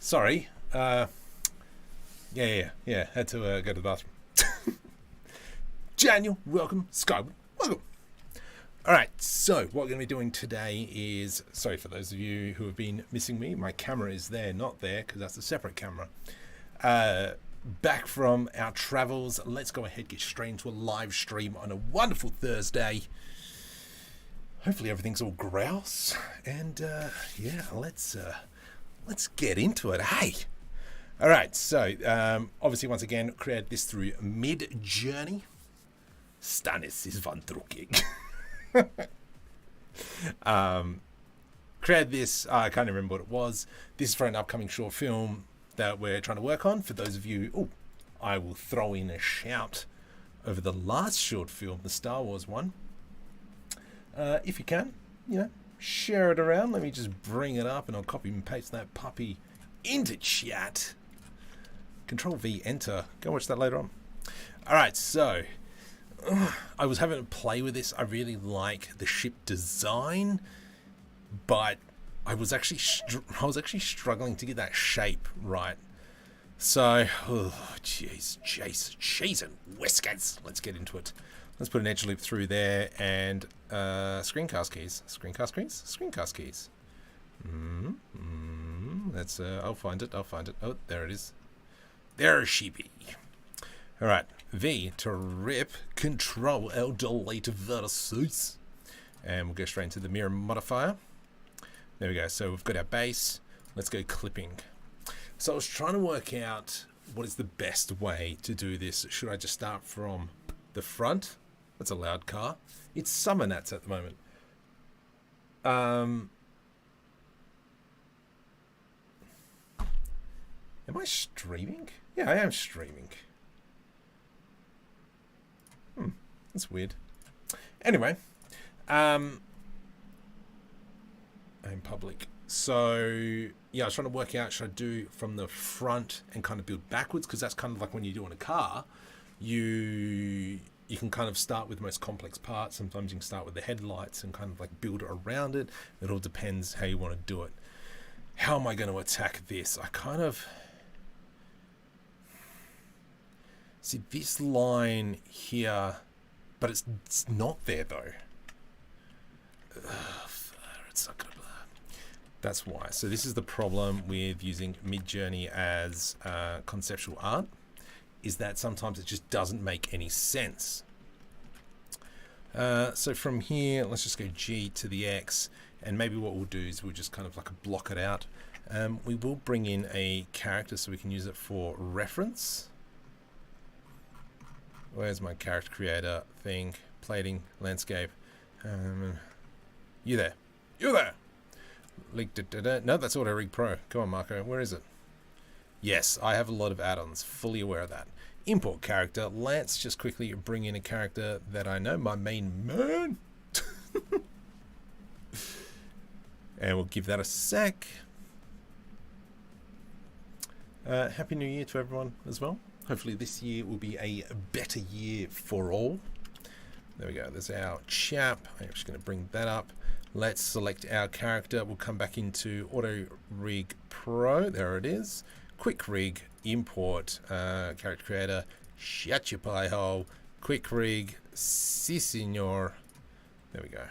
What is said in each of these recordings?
Sorry. Yeah. Had to go to the bathroom. Daniel, welcome. Skyward, welcome. Alright, so what we're going to be doing today is, sorry for those of you who have been missing me, my camera is there, not there, because that's a separate camera. Back from our travels, let's go ahead and get straight into a live stream on a wonderful Thursday. Hopefully everything's all grouse, and yeah, let's get into it, hey! Alright, so obviously once again, created this through Midjourney. Stanis is van drukkig. Created this, I can't remember what it was. This is for an upcoming short film that we're trying to work on. For those of you, I will throw in a shout over the last short film, the Star Wars one. If you can, share it around. Let me just bring it up and I'll copy and paste that puppy into chat. Control V, enter. Go watch that later on. Alright, so I was having to play with this. I really like the ship design, but I was actually struggling to get that shape right. So, jeez and whiskers. Let's get into it. Let's put an edge loop through there and screencast keys. That's I'll find it. Oh, there it is. There she be. All right, V to rip, Control L, delete vertices, and we'll go straight into the mirror modifier. There we go. So we've got our base. Let's go clipping. So I was trying to work out what is the best way to do this. Should I just start from the front? That's a loud car. It's summer nats at the moment. Am I streaming? Yeah, I am streaming. That's weird. Anyway, I'm public. So yeah, I was trying to work out, should I do from the front and kind of build backwards? Because that's kind of like when you're doing a car, you can kind of start with the most complex parts. Sometimes you can start with the headlights and kind of like build around it. It all depends how you want to do it. How am I going to attack this? I kind of see this line here, but it's not there though. It's not gonna. That's why. So this is the problem with using Midjourney as conceptual art, is that sometimes it just doesn't make any sense. So from here, let's just go G to the X, and maybe what we'll do is we'll just kind of like block it out. We will bring in a character so we can use it for reference. Where's my character creator thing? Plating, landscape. You there. No, that's Auto Rig Pro. Come on, Marco. Where is it? Yes, I have a lot of add-ons. Fully aware of that. Import character. Let's just quickly bring in a character that I know. My main man. And we'll give that a sec. Happy New Year to everyone as well. Hopefully this year will be a better year for all. There we go. There's our chap. I'm just going to bring that up. Let's select our character. We'll come back into Auto Rig Pro. There it is. Quick Rig, import, character creator, shut your pie hole, Quick Rig, si senor. There we go.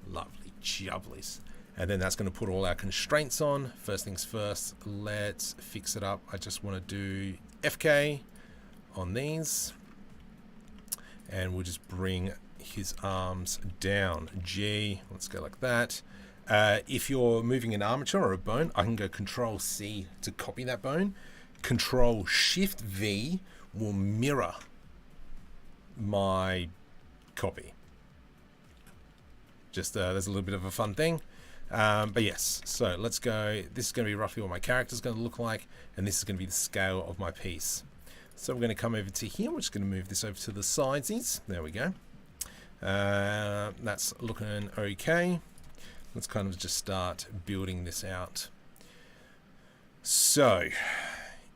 Lovely jubblies. And then that's going to put all our constraints on. First things first, let's fix it up. I just want to do FK on these. And we'll just bring his arms down. G, let's go like that. If you're moving an armature or a bone, I can go Control C to copy that bone. Control Shift V will mirror my copy. Just there's a little bit of a fun thing. But yes, so let's go. This is going to be roughly what my character is going to look like, and this is going to be the scale of my piece. So we're going to come over to here. We're just going to move this over to the sidesies. There we go. That's looking okay. Let's kind of just start building this out. So,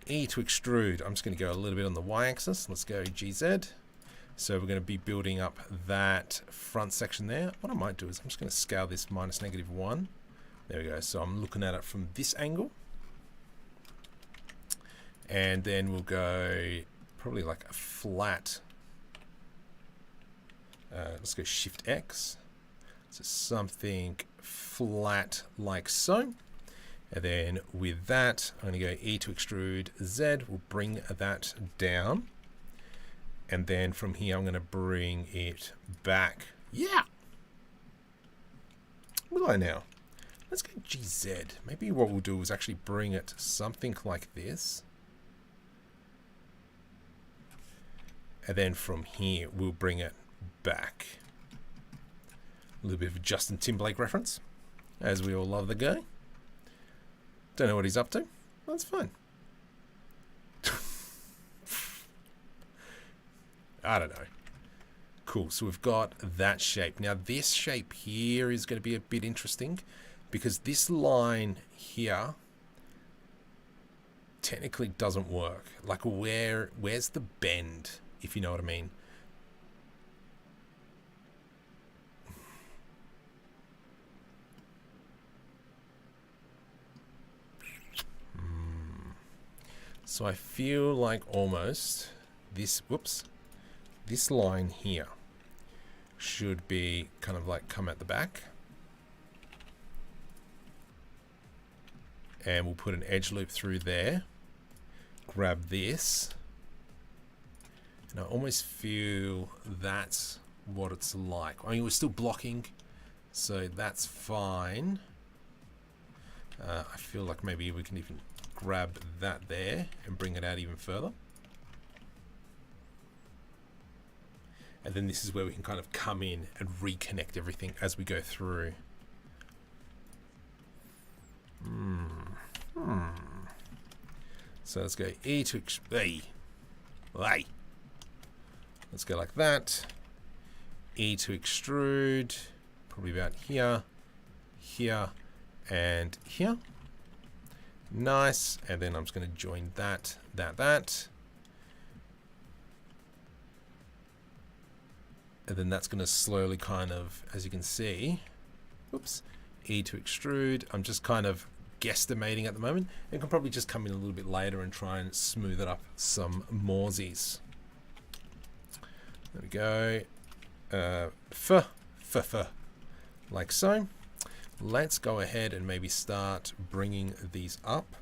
E to extrude. I'm just going to go a little bit on the Y-axis. Let's go GZ. So we're going to be building up that front section there. What I might do is I'm just going to scale this -1. There we go. So I'm looking at it from this angle. And then we'll go probably like a flat. Let's go Shift X. So something flat like so. And then with that, I'm going to go E to extrude Z. We'll bring that down. And then from here, I'm going to bring it back. Yeah. Will I now? Let's go GZ. Maybe what we'll do is actually bring it something like this. And then from here, we'll bring it back. A little bit of a Justin Timberlake reference, as we all love the guy. Don't know what he's up to. That's fine. I don't know. Cool. So we've got that shape. Now this shape here is going to be a bit interesting because this line here technically doesn't work. Like where's the bend, if you know what I mean? So I feel like almost this, whoops, this line here should be kind of like come at the back. And we'll put an edge loop through there. Grab this. And I almost feel that's what it's like. I mean, we're still blocking, so that's fine. I feel like maybe we can even grab that there and bring it out even further. And then this is where we can kind of come in and reconnect everything as we go through. So let's go E to let's go like that. E to extrude, probably about here, here, and here. Nice. And then I'm just going to join that. And then that's going to slowly kind of, as you can see, oops, E to extrude. I'm just kind of guesstimating at the moment. It can probably just come in a little bit later and try and smooth it up some moresies. There we go. Like so. Let's go ahead and maybe start bringing these up.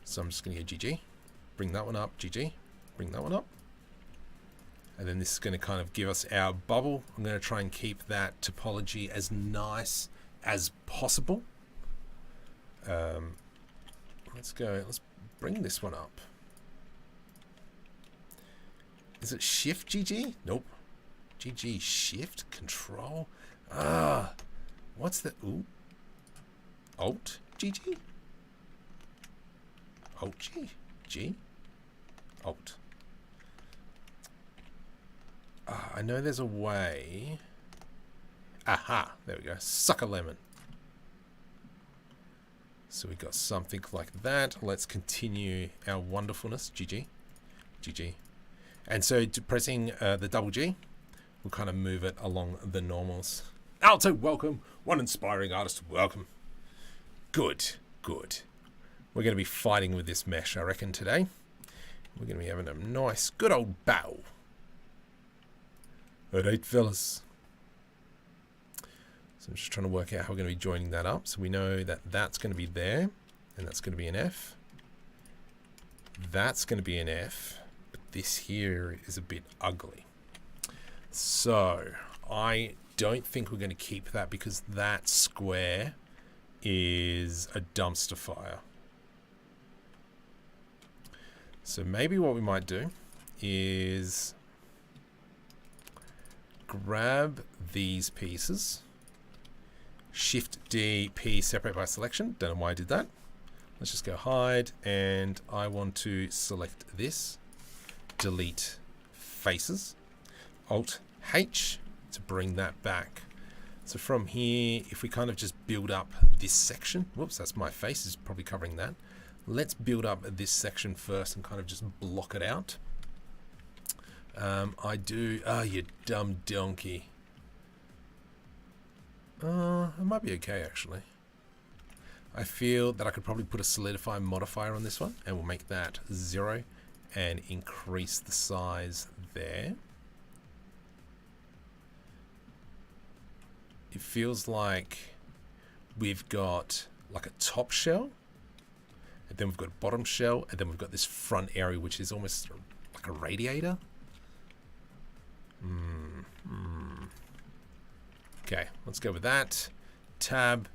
So I'm just going to go GG. Bring that one up. GG. Bring that one up. And then this is going to kind of give us our bubble. I'm going to try and keep that topology as nice as possible. Let's bring this one up. Is it Shift GG? Nope. GG Shift Control. What's the Alt GG? Alt G? G? Alt. I know there's a way. Aha! There we go. Suck a lemon. So we got something like that. Let's continue our wonderfulness. GG. GG. And so pressing the double G, we'll kind of move it along the normals. Alto, welcome. One inspiring artist, welcome. Good, good. We're going to be fighting with this mesh, I reckon, today. We're going to be having a nice, good old battle. Alright, fellas. So I'm just trying to work out how we're going to be joining that up. So we know that that's going to be there, and that's going to be an F. That's going to be an F, but this here is a bit ugly. So I don't think we're going to keep that because that square is a dumpster fire. So maybe what we might do is grab these pieces, Shift D, P, separate by selection. Don't know why I did that. Let's just go hide, and I want to select this, delete faces, Alt H to bring that back. So from here, if we kind of just build up this section, whoops, that's my face is probably covering that. Let's build up this section first and kind of just block it out. You dumb donkey. It might be okay actually. I feel that I could probably put a solidify modifier on this one, and we'll make that 0 and increase the size there. It feels like we've got like a top shell, and then we've got a bottom shell, and then we've got this front area which is almost like a radiator. Okay, let's go with that. Tab.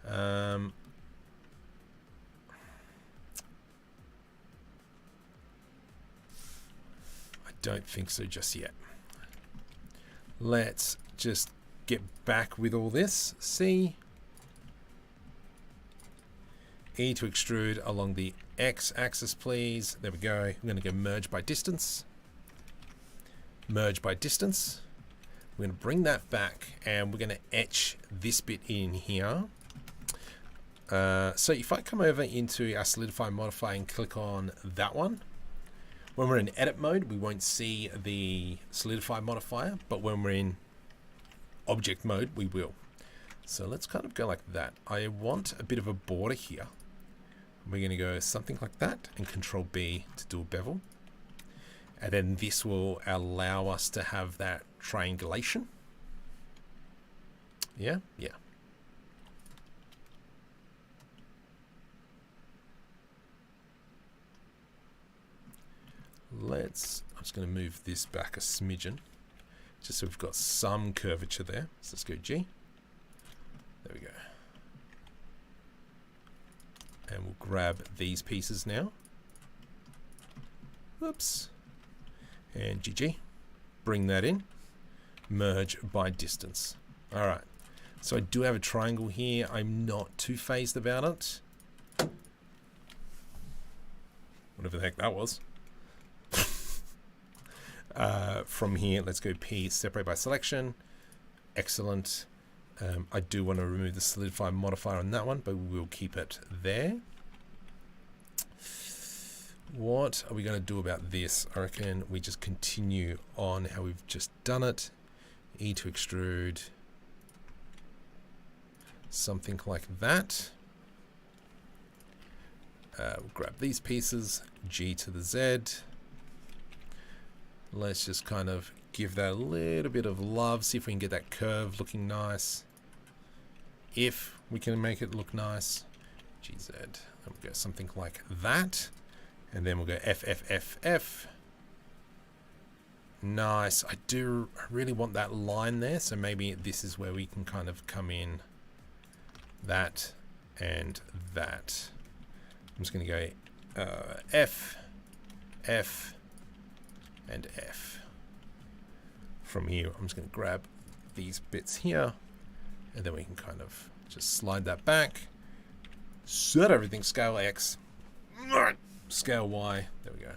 I don't think so just yet. Let's just get back with all this. C. E to extrude along the X axis, please. There we go. I'm going to go merge by distance. Merge by distance. We're going to bring that back, and we're going to etch this bit in here. So if I come over into our solidify modifier and click on that one, when we're in edit mode, we won't see the solidify modifier, but when we're in object mode, we will. So let's kind of go like that. I want a bit of a border here. We're going to go something like that and Control B to do a bevel. And then this will allow us to have that triangulation. Yeah, yeah. I'm just going to move this back a smidgen, just so we've got some curvature there. So let's go G. There we go. And we'll grab these pieces now. Whoops. And GG. Bring that in. Merge by distance. All right. So I do have a triangle here. I'm not too phased about it. Whatever the heck that was. From here, let's go P, separate by selection. Excellent. I do want to remove the solidify modifier on that one, but we'll keep it there. What are we going to do about this? I reckon we just continue on how we've just done it. E to extrude. Something like that. We'll grab these pieces. G to the Z. Let's just kind of give that a little bit of love. See if we can get that curve looking nice. If we can make it look nice. GZ. And we'll go something like that. And then we'll go F, F, F, F. Nice. I really want that line there. So maybe this is where we can kind of come in. That and that. I'm just going to go F, F, and F. From here, I'm just going to grab these bits here, and then we can kind of just slide that back. Set everything scale X, scale Y. There we go.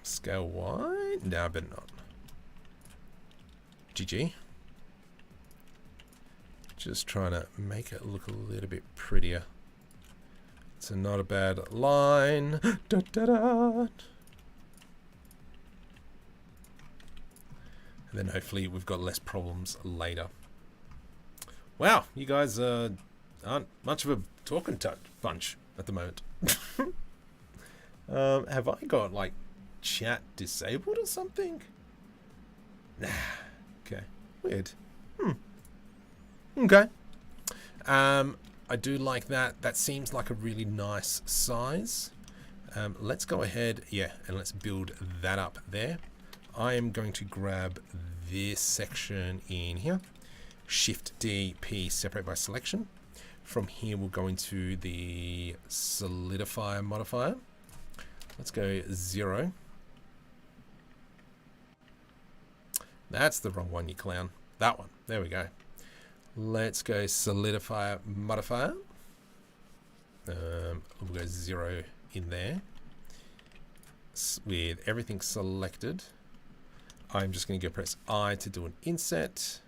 Scale Y. No, I better not. GG. Just trying to make it look a little bit prettier. It's not a bad line. Da, da, da. And then hopefully we've got less problems later. Wow, you guys aren't much of a talking bunch at the moment. Have I got like chat disabled or something? Nah. Okay. Weird. Okay. I do like that. That seems like a really nice size. Let's go ahead, and let's build that up there. I am going to grab this section in here. Shift D, P, separate by selection. From here, we'll go into the solidifier modifier. Let's go 0. That's the wrong one, you clown. That one. There we go. Let's go solidifier modifier. We'll go 0 in there. With everything selected, I'm just going to go press I to do an inset.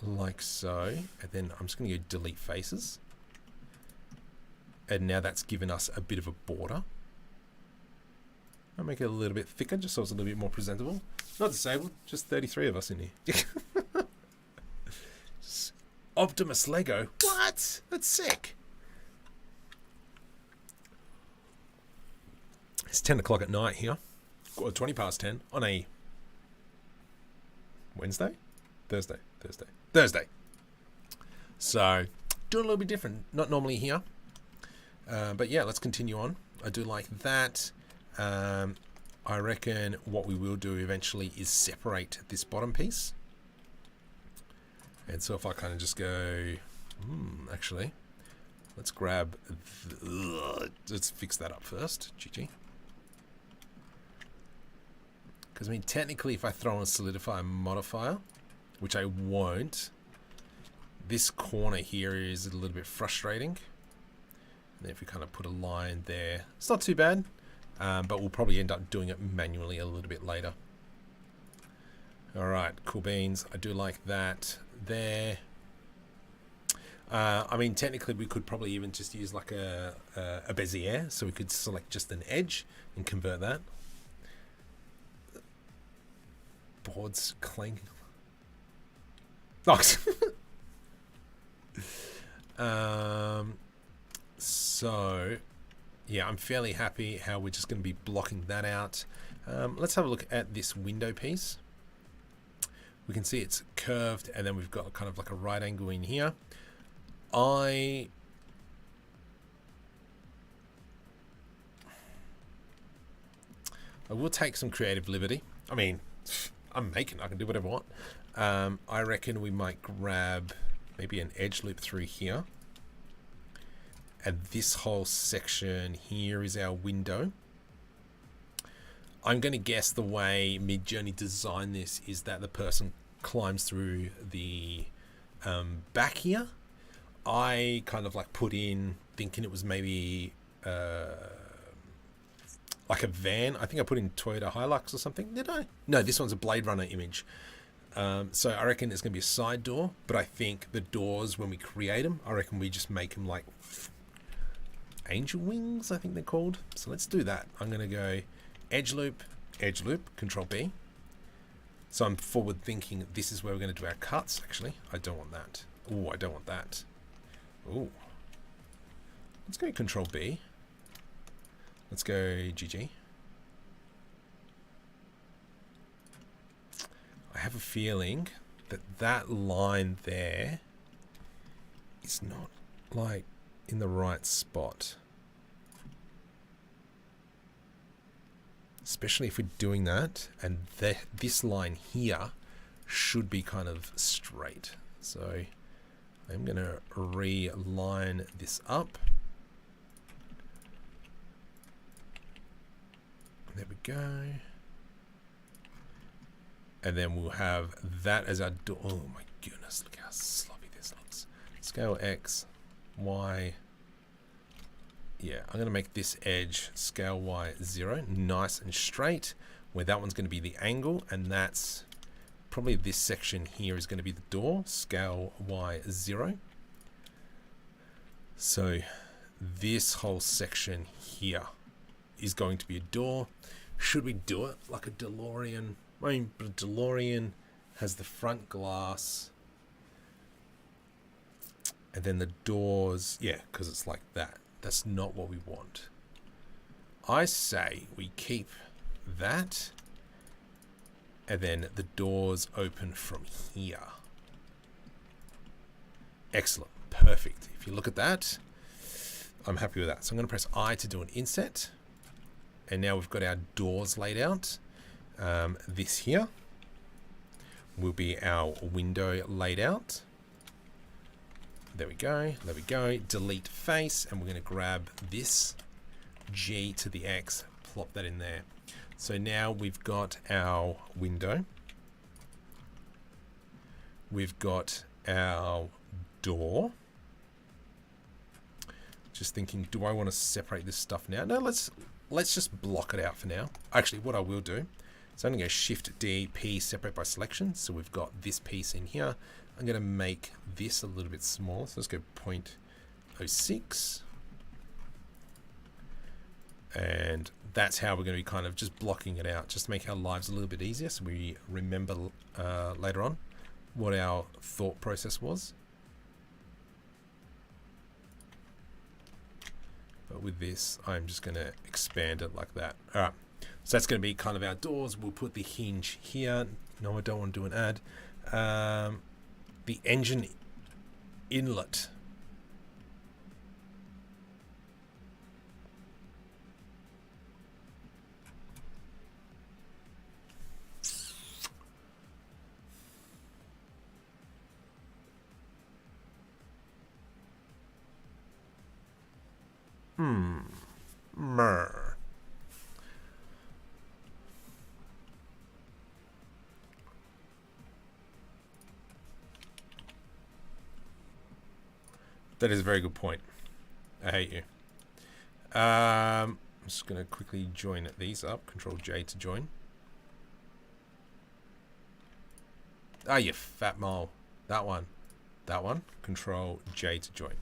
Like so. And then I'm just going to go delete faces. And now that's given us a bit of a border. I'll make it a little bit thicker just so it's a little bit more presentable. Not disabled, just 33 of us in here. Just Optimus Lego. What? That's sick. It's 10 o'clock at night here. Or 20 past 10 on a Wednesday? Thursday. So, doing a little bit different. Not normally here. But yeah, let's continue on. I do like that. I reckon what we will do eventually is separate this bottom piece. And so if I kind of just go, actually, let's grab, let's fix that up first, GG. Because I mean, technically if I throw in a solidify modifier, which I won't, this corner here is a little bit frustrating. And if we kind of put a line there, it's not too bad, but we'll probably end up doing it manually a little bit later. All right, cool beans. I do like that there. I mean, technically we could probably even just use like a Bezier, so we could select just an edge and convert that. Boards clanking. Oh. So yeah, I'm fairly happy how we're just going to be blocking that out. Let's have a look at this window piece. We can see it's curved, and then we've got kind of like a right angle in here. I will take some creative liberty. I mean, I can do whatever I want. I reckon we might grab maybe an edge loop through here. And this whole section here is our window. I'm going to guess the way Midjourney designed this is that the person climbs through the back here. I kind of like put in thinking it was maybe like a van. I think I put in Toyota Hilux or something. Did I? No, this one's a Blade Runner image. So I reckon it's going to be a side door, but I think the doors, when we create them, I reckon we just make them like angel wings, I think they're called. So let's do that. I'm going to go edge loop, Control B. So I'm forward thinking this is where we're going to do our cuts. Actually, I don't want that. Oh, I don't want that. Oh, let's go Control B. Let's go GG. I have a feeling that that line there is not like in the right spot. Especially if we're doing that, and this line here should be kind of straight. So I'm going to realign this up. There we go. And then we'll have that as our door. Oh my goodness, look how sloppy this looks. Scale X, Y. Yeah, I'm going to make this edge scale Y 0, nice and straight, where that one's going to be the angle, and that's probably this section here is going to be the door, scale Y 0. So this whole section here is going to be a door. Should we do it like a DeLorean? I mean, but a DeLorean has the front glass, and then the doors, yeah, because it's like that. That's not what we want. I say we keep that, and then the doors open from here. Excellent, perfect. If you look at that, I'm happy with that. So I'm going to press I to do an inset, and now we've got our doors laid out. This here will be our window laid out. There we go, there we go. Delete face, and we're going to grab this G to the X, plop that in there. So now we've got our window. We've got our door. Just thinking, do I want to separate this stuff now? No, let's just block it out for now. Actually, what I will do, so I'm going to go Shift D, P, separate by selection. So we've got this piece in here. I'm going to make this a little bit smaller. So let's go 0.06. And that's how we're going to be kind of just blocking it out, just to make our lives a little bit easier, so we remember later on what our thought process was. But with this, I'm just going to expand it like that. All right. So that's going to be kind of our doors. We'll put the hinge here. No, I don't want to do an ad. The engine inlet. Mer. That is a very good point. I hate you. I'm just going to quickly join these up. Control J to join. Ah, you fat mole. That one. That one. Control J to join.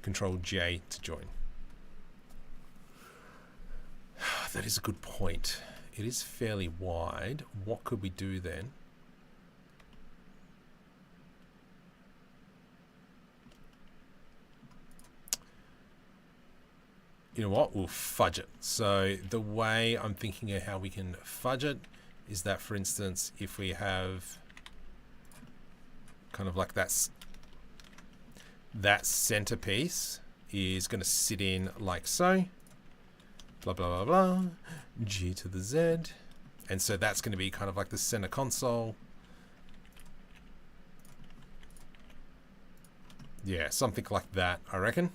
Control J to join. That is a good point. It is fairly wide. What could we do then? You know what? We'll fudge it. So the way I'm thinking of how we can fudge it is that, for instance, if we have kind of like that centerpiece is going to sit in like so. Blah, blah, blah, blah. G to the Z. And so that's going to be kind of like the center console. Yeah, something like that, I reckon.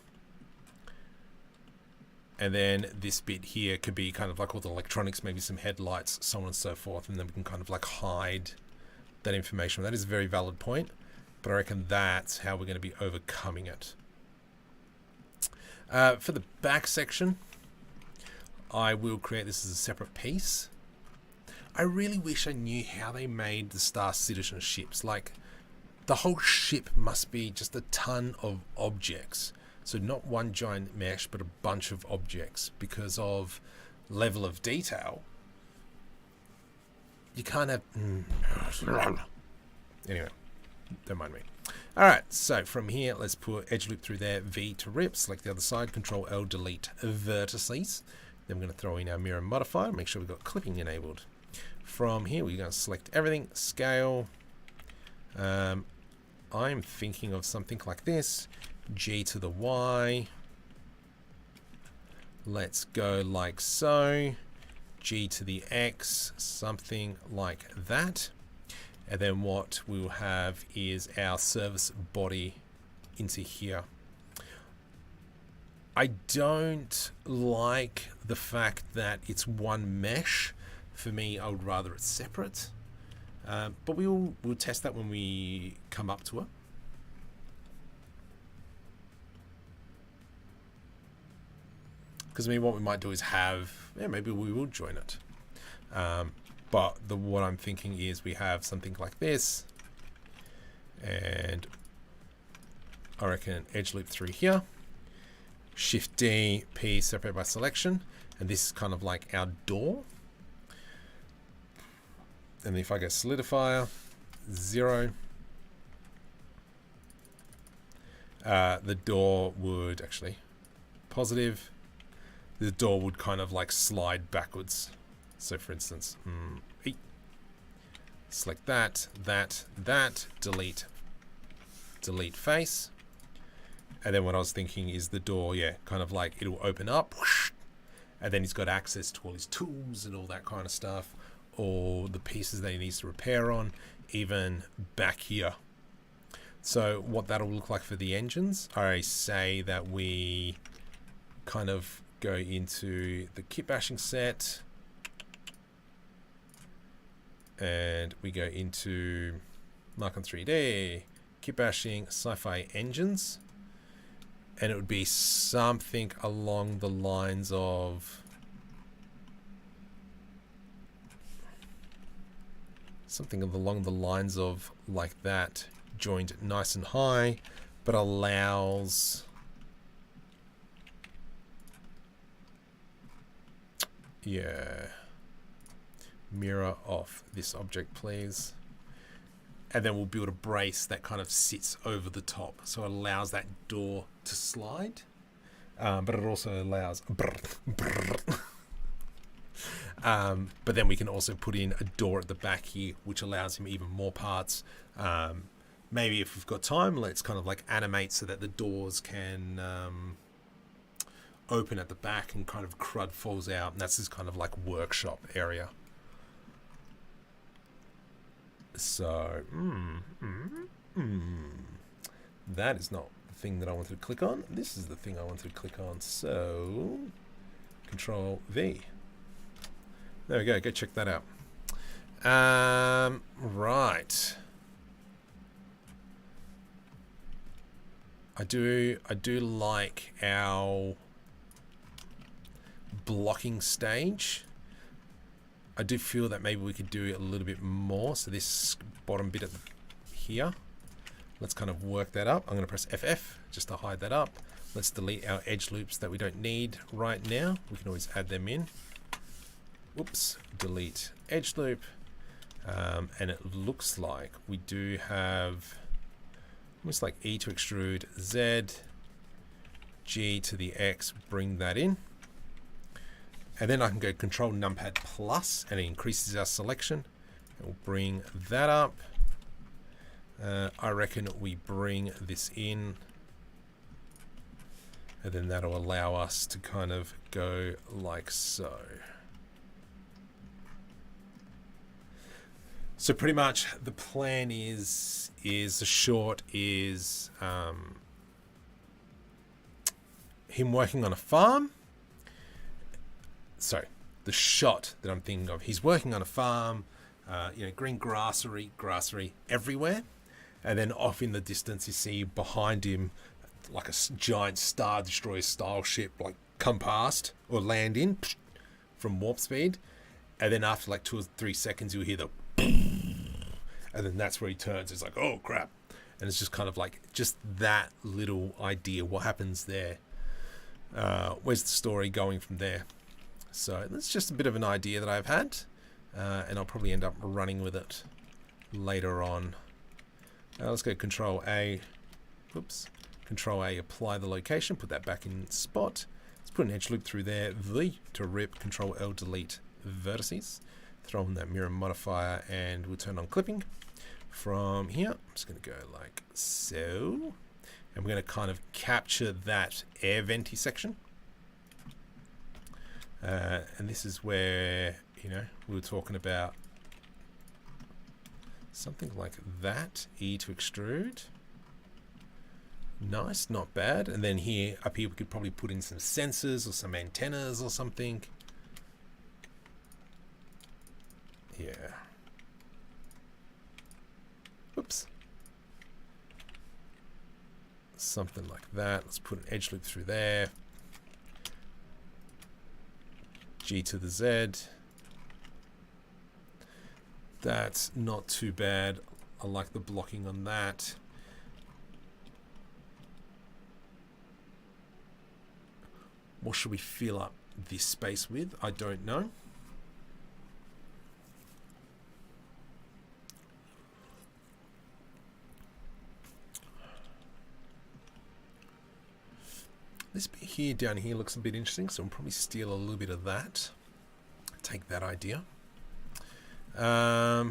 And then this bit here could be kind of like all the electronics, maybe some headlights, so on and so forth. And then we can kind of like hide that information. That is a very valid point. But I reckon that's how we're going to be overcoming it. For the back section, I will create this as a separate piece. I really wish I knew how they made the Star Citizen ships. Like, the whole ship must be just a ton of objects. So not one giant mesh, but a bunch of objects. Because of level of detail, you can't have... Anyway, don't mind me. Alright, so from here, let's put edge loop through there, V to rip, select the other side, Control L, delete vertices. Then we're going to throw in our mirror modifier, make sure we've got clipping enabled. From here, we're going to select everything, scale. I'm thinking of something like this, G to the Y. Let's go like so, G to the X, something like that. And then what we'll have is our service body into here. I don't like the fact that it's one mesh. For me, I would rather it's separate. But we'll test that when we come up to it. Because I mean, what we might do is have, yeah, maybe we will join it. But what I'm thinking is we have something like this. And I reckon edge loop through here. Shift D, P, separate by selection. And this is kind of like our door. And if I go solidifier, 0. The door would actually, positive. The door would kind of like slide backwards. So for instance, select that, delete face. And then what I was thinking is the door, yeah, kind of like it'll open up, whoosh, and then he's got access to all his tools and all that kind of stuff, or the pieces that he needs to repair on, even back here. So what that'll look like for the engines, I say that we kind of go into the Kitbashing set, and we go into Mark on 3D, Kitbashing, Sci-Fi engines, and it would be something along the lines of like that, joined nice and high, but allows mirror off this object, please. And then we'll build a brace that kind of sits over the top, so it allows that door to slide. but it also allows but then we can also put in a door at the back here, which allows him even more parts. Maybe if we've got time, let's kind of like animate so that the doors can open at the back and kind of crud falls out, and that's this kind of like workshop area. So that is not the thing that I wanted to click on. This is the thing I wanted to click on. So Control V. There we go. Go check that out. Right. I do like our blocking stage. I do feel that maybe we could do a little bit more. So this bottom bit here, let's kind of work that up. I'm going to press FF just to hide that up. Let's delete our edge loops that we don't need right now. We can always add them in. Whoops, delete edge loop. And it looks like we do have almost like E to extrude, Z, G to the X, bring that in. And then I can go Control Numpad Plus, and it increases our selection. We'll bring that up. I reckon we bring this in, and then that'll allow us to kind of go like so. So pretty much the plan is the short is him working on a farm. Sorry, the shot that I'm thinking of. He's working on a farm, green grassery everywhere. And then off in the distance, you see behind him like a giant Star Destroyer style ship like come past or land in from warp speed. And then after like 2 or 3 seconds, you'll hear the and then that's where he turns. It's like, oh crap. And it's just kind of like just that little idea. What happens there? Where's the story going from there? So that's just a bit of an idea that I've had, and I'll probably end up running with it later on. Let's go Control A. Oops. Control A, apply the location, put that back in spot. Let's put an edge loop through there. V to rip. Control L, delete vertices. Throw in that mirror modifier, and we'll turn on clipping. From here, I'm just going to go like so. And we're going to kind of capture that air venty section. And this is where, we were talking about something like that. E to extrude. Nice, not bad. And then here, up here, we could probably put in some sensors or some antennas or something. Yeah. Oops. Something like that. Let's put an edge loop through there. G to the Z. That's not too bad. I like the blocking on that. What should we fill up this space with? I don't know. This bit here, down here, looks a bit interesting, so we'll probably steal a little bit of that. Take that idea. I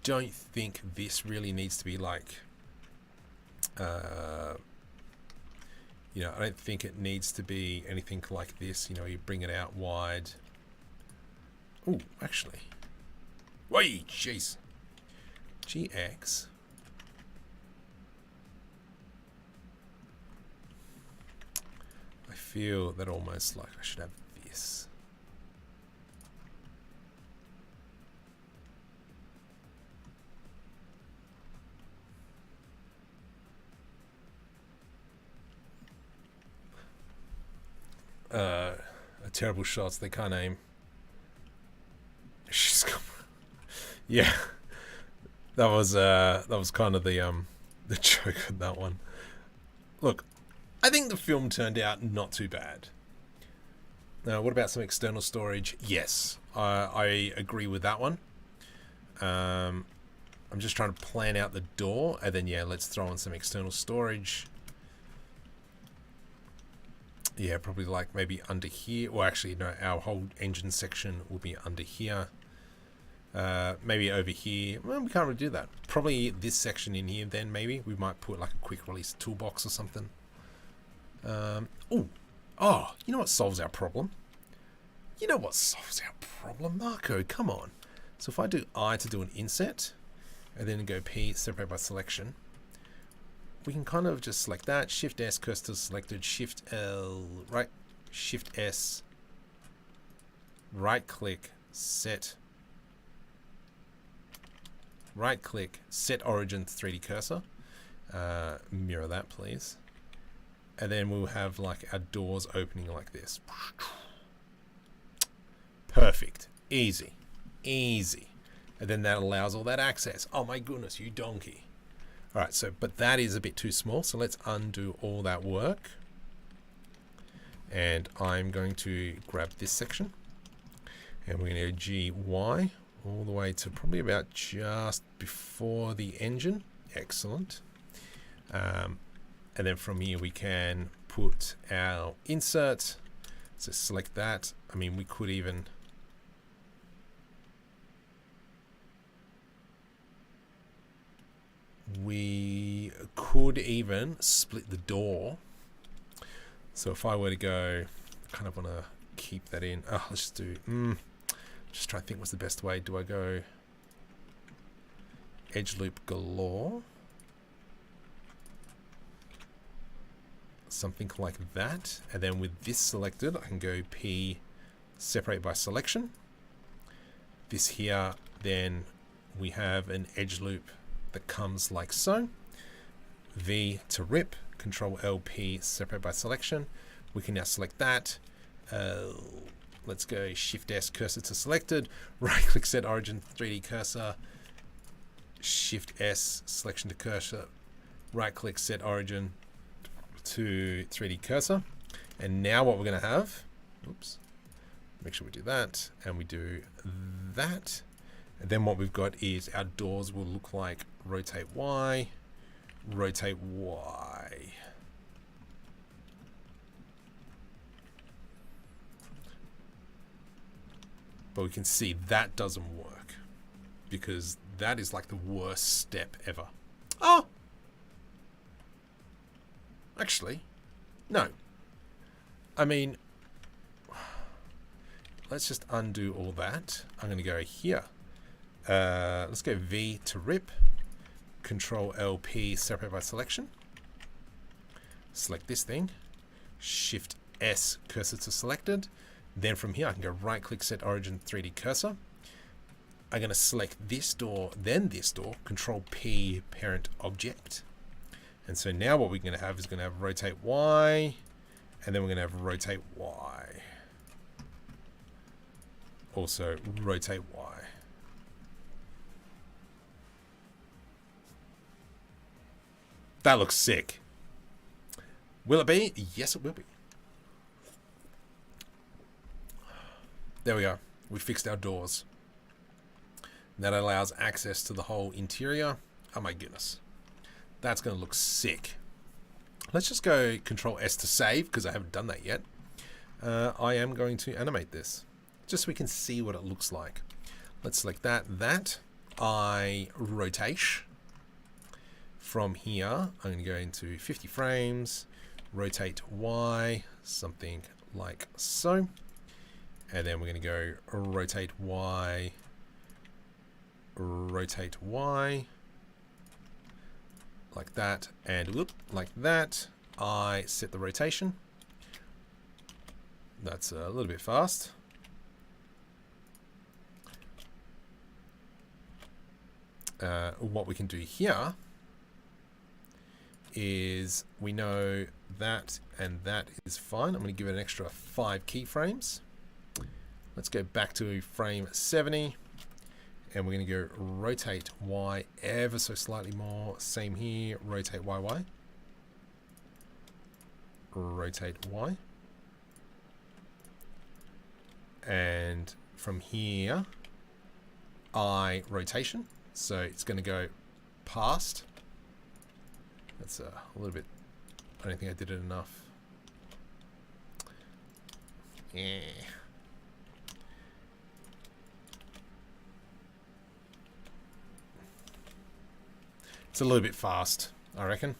don't think this really needs to be like, I don't think it needs to be anything like this. You bring it out wide. Oh, actually. Wait, jeez. GX. I feel that almost like I should have this. Terrible shots. They can't aim. She's come. Yeah, that was kind of the joke of that one. Look, I think the film turned out not too bad. Now, what about some external storage? Yes, I agree with that one. I I'm just trying to plan out the door, and then, yeah, let's throw in some external storage. Yeah, probably like maybe under here. Or actually, no, our whole engine section will be under here. Maybe over here. Well, we can't really do that. Probably this section in here then, maybe. We might put like a quick release toolbox or something. Oh, you know what solves our problem? You know what solves our problem, Marco? Come on. So if I do I to do an inset, and then go P, separate by selection, we can kind of just select that, Shift S, cursor selected, Shift L, right, Shift S, right click, set origin 3D cursor, mirror that please, and then we'll have like our doors opening like this. Perfect, easy, and then that allows all that access. Oh my goodness, you donkey. All right, so, but that is a bit too small, so let's undo all that work. And I'm going to grab this section, and we're going to go GY all the way to probably about just before the engine. Excellent. And then from here we can put our insert. So select that. I mean, we could even... We could even split the door. So if I were to go, kind of want to keep that in. Oh, let's just do, just try to think what's the best way. Do I go edge loop galore? Something like that. And then with this selected, I can go P, separate by selection. This here, then we have an edge loop that comes like so. V to rip, Control LP, separate by selection. We can now select that. Let's go Shift S, cursor to selected. Right click, set origin 3D cursor. Shift S, selection to cursor. Right click, set origin to 3D cursor. And now what we're going to have, oops, make sure we do that, and we do that. And then what we've got is our doors will look like rotate Y, rotate Y. But we can see that doesn't work because that is like the worst step ever. Oh! Actually, no. I mean, let's just undo all that. I'm going to go here. Let's go V to rip, Control LP, separate by selection. Select this thing, Shift S, cursor to selected. Then from here I can go right click, set origin 3D cursor. I'm going to select this door, then this door, Control P, parent object. And so now what we're going to have is going to have rotate Y, and then we're going to have rotate Y. Also rotate Y. That looks sick. Will it be? Yes, it will be. There we go. We fixed our doors. That allows access to the whole interior. Oh my goodness. That's going to look sick. Let's just go Control S to save because I haven't done that yet. I am going to animate this just so we can see what it looks like. Let's select that. I rotate. From here, I'm going to go into 50 frames, rotate Y, something like so. And then we're going to go rotate Y, like that, and whoop, like that. I set the rotation. That's a little bit fast. What we can do here is we know that and that is fine. I'm going to give it an extra 5 keyframes. Let's go back to frame 70 and we're going to go rotate Y ever so slightly more. Same here, rotate YY. Rotate Y. And from here, I rotation. So it's going to go past. That's a little bit, I don't think I did it enough. Yeah. It's a little bit fast, I reckon.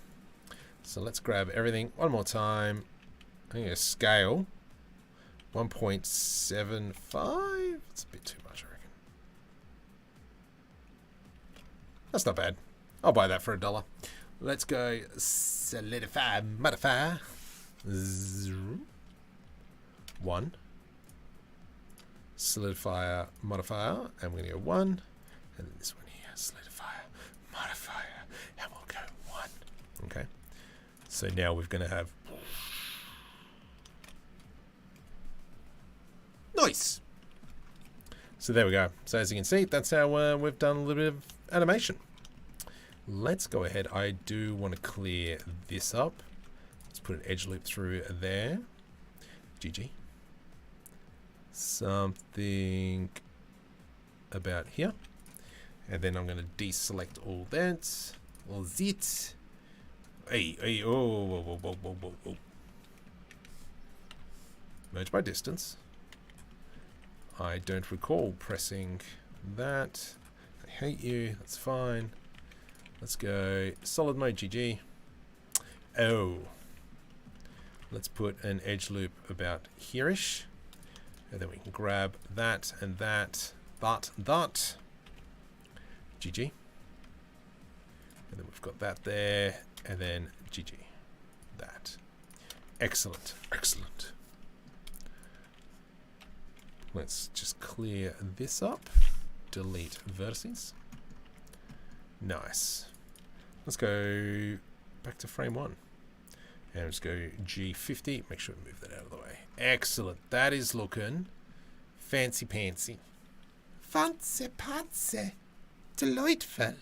So let's grab everything one more time. I'm going to scale 1.75. It's a bit too much, I reckon. That's not bad. I'll buy that for $1. Let's go solidify modifier. 1. Solidifier modifier. And we're going to go 1. And then this one here, solidifier modifier. And we'll go 1. Okay. So now we're going to have... Nice! So there we go. So as you can see, that's how we've done a little bit of animation. Let's go ahead. I do want to clear this up. Let's put an edge loop through there. GG. Something about here. And then I'm going to deselect all that. All that. Hey, oh, whoa, whoa, whoa, whoa, whoa, whoa. Merge by distance. I don't recall pressing that. I hate you. That's fine. Let's go solid mode GG. Oh. Let's put an edge loop about here-ish. And then we can grab that and that. That. GG. And then we've got that there. And then GG. That. Excellent. Excellent. Let's just clear this up. Delete vertices. Nice. Let's go back to frame 1. And let's go G50. Make sure we move that out of the way. Excellent. That is looking fancy pantsy. Fancy pantsy. Delightful.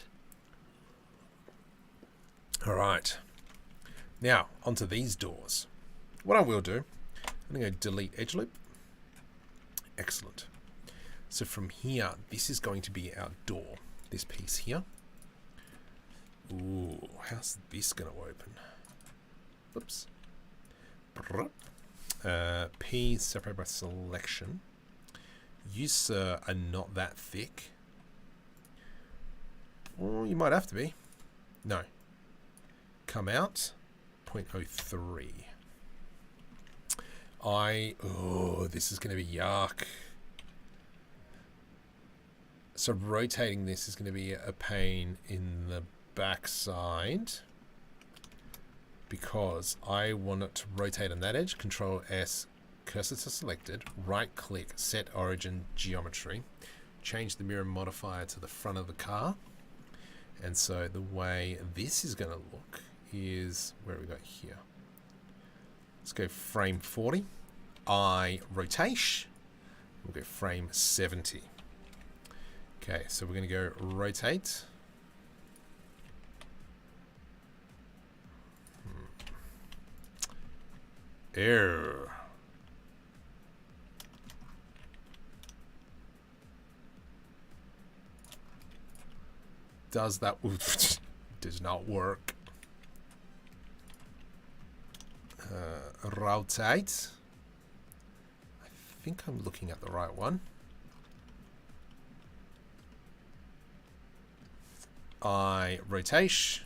Alright. Now, onto these doors. What I will do, I'm going to delete edge loop. Excellent. So from here, this is going to be our door. This piece here. Ooh, how's this going to open? Whoops. P separated by selection. You, sir, are not that thick. Well, you might have to be. No. Come out. 0.03. Oh, this is going to be yuck. So rotating this is going to be a pain in the backside because I want it to rotate on that edge. Control S, cursor to selected, right click, set origin geometry, change the mirror modifier to the front of the car. And so the way this is going to look is where we got here. Let's go frame 40. I rotate. We'll go frame 70. Okay, so we're going to go rotate. Error. Does that does not work. Rotate. I think I'm looking at the right one. I rotate.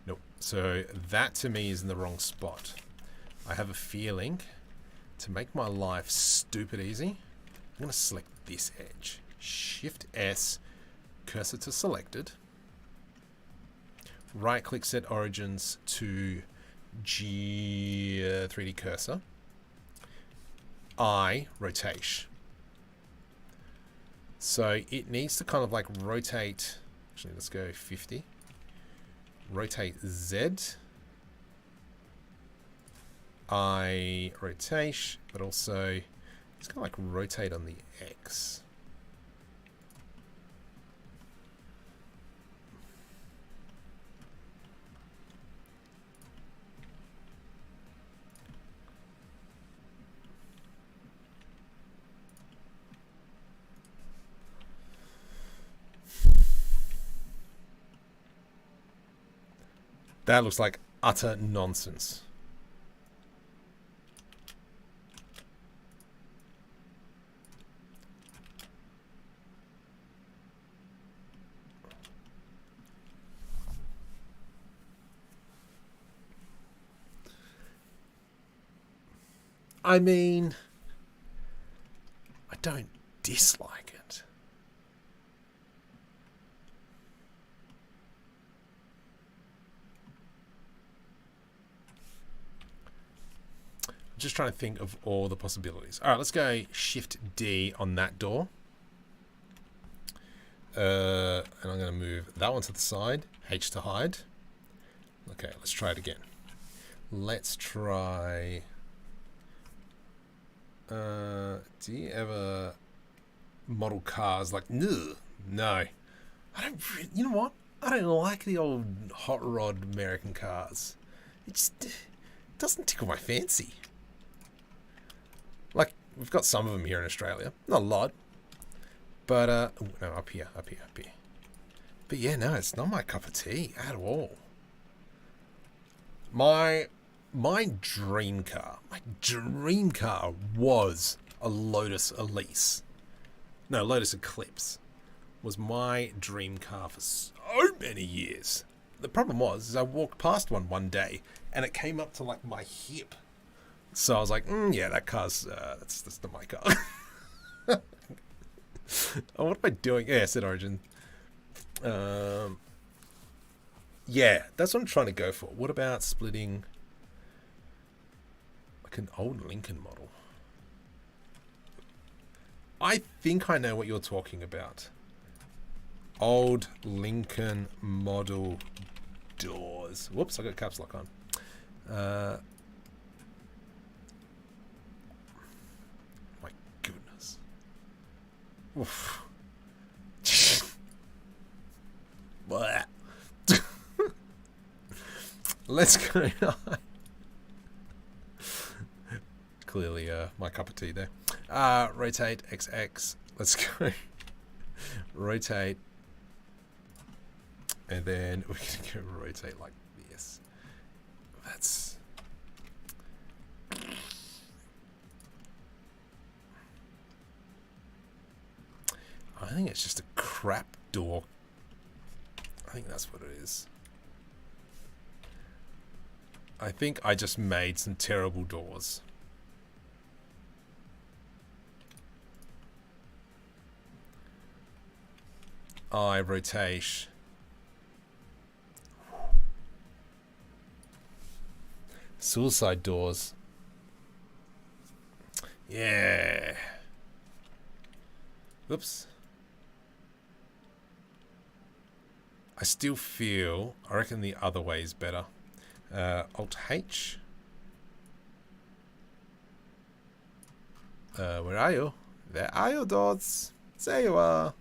Nope. So that to me is in the wrong spot. I have a feeling to make my life stupid easy, I'm going to select this edge. Shift S, cursor to selected. Right click, set origins to 3D cursor. I rotate. So it needs to kind of like rotate. Actually, let's go 50. Rotate Z. I rotate, but also it's kind of like rotate on the X. That looks like utter nonsense. I mean, I don't dislike it. I'm just trying to think of all the possibilities. All right, let's go Shift D on that door. And I'm going to move that one to the side. H to hide. Okay, let's try it again. Let's try... do you ever model cars like... No. I don't... You know what? I don't like the old hot rod American cars. It just doesn't tickle my fancy. Like, we've got some of them here in Australia. Not a lot. But, oh, no, up here. But yeah, no, it's not my cup of tea at all. My dream car was a Lotus Elise. No, Lotus Eclipse was my dream car for so many years. The problem was, is I walked past one day and it came up to like my hip. So I was like, yeah, that car's, that's not my car. Oh, what am I doing? Yeah, set origin. Yeah, that's what I'm trying to go for. What about splitting like an old Lincoln model? I think I know what you're talking about. Old Lincoln model doors. Whoops, I got caps lock on. My goodness. Oof. What? Let's go. Clearly, my cup of tea there. Rotate XX. Let's go. Rotate. And then we can go rotate like this. That's... I think it's just a crap door. I think that's what it is. I think I just made some terrible doors. I rotate. Suicide doors. Yeah. Oops. I still feel, I reckon the other way is better. Alt H. Where are you? There are you, dots. There you are.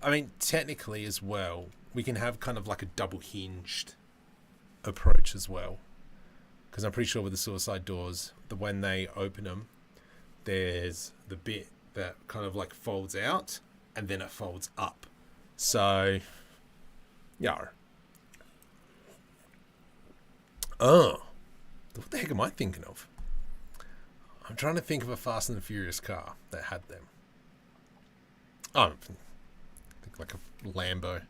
I mean, technically as well, we can have kind of like a double hinged approach as well. Because I'm pretty sure with the suicide doors, when they open them, there's the bit that kind of like folds out and then it folds up. So, yeah. Oh, what the heck am I thinking of? I'm trying to think of a Fast and the Furious car that had them. Oh, I think like a Lambo.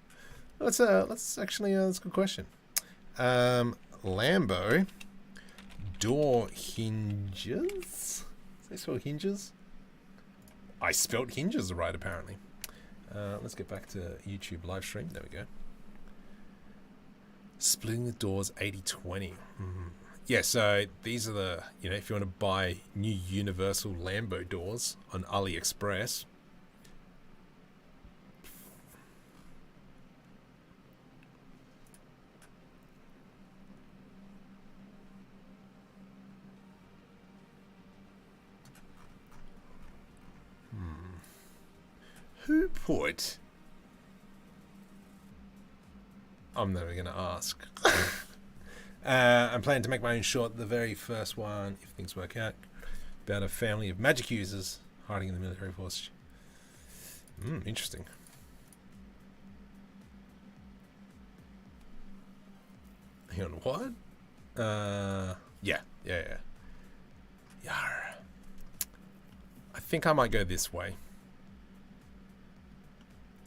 That's actually that's a good question. Lambo door hinges. Is they spelled hinges? I spelt hinges right, apparently. Let's get back to YouTube live stream. There we go. Splitting the doors 80/20. Yeah, so these are the, you know, if you want to buy new universal Lambo doors on AliExpress. Who put... I'm never going to ask. I'm planning to make my own short, the very first one, if things work out, about a family of magic users hiding in the military force. Interesting. Hang on, what? Yeah. Yar. I think I might go this way.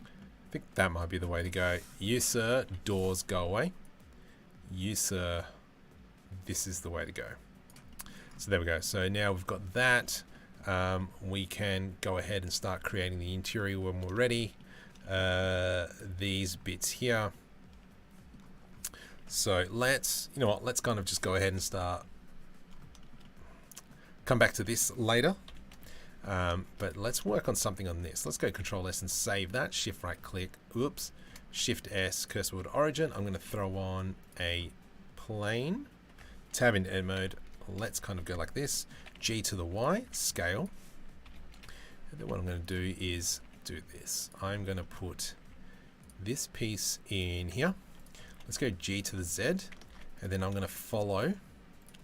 I think that might be the way to go. You, sir, doors go away. You, sir, this is the way to go. So there we go. So now we've got that. We can go ahead and start creating the interior when we're ready. These bits here. So let's, you know what, let's kind of just go ahead and start. Come back to this later. But let's work on something on this. Let's go Control S and save that. Shift right click. Oops. Shift S, cursor wheel to origin. I'm going to throw on a plane. Tab into edit mode. Let's kind of go like this. G to the Y, scale. And then what I'm going to do is do this. I'm going to put this piece in here. Let's go G to the Z. And then I'm going to follow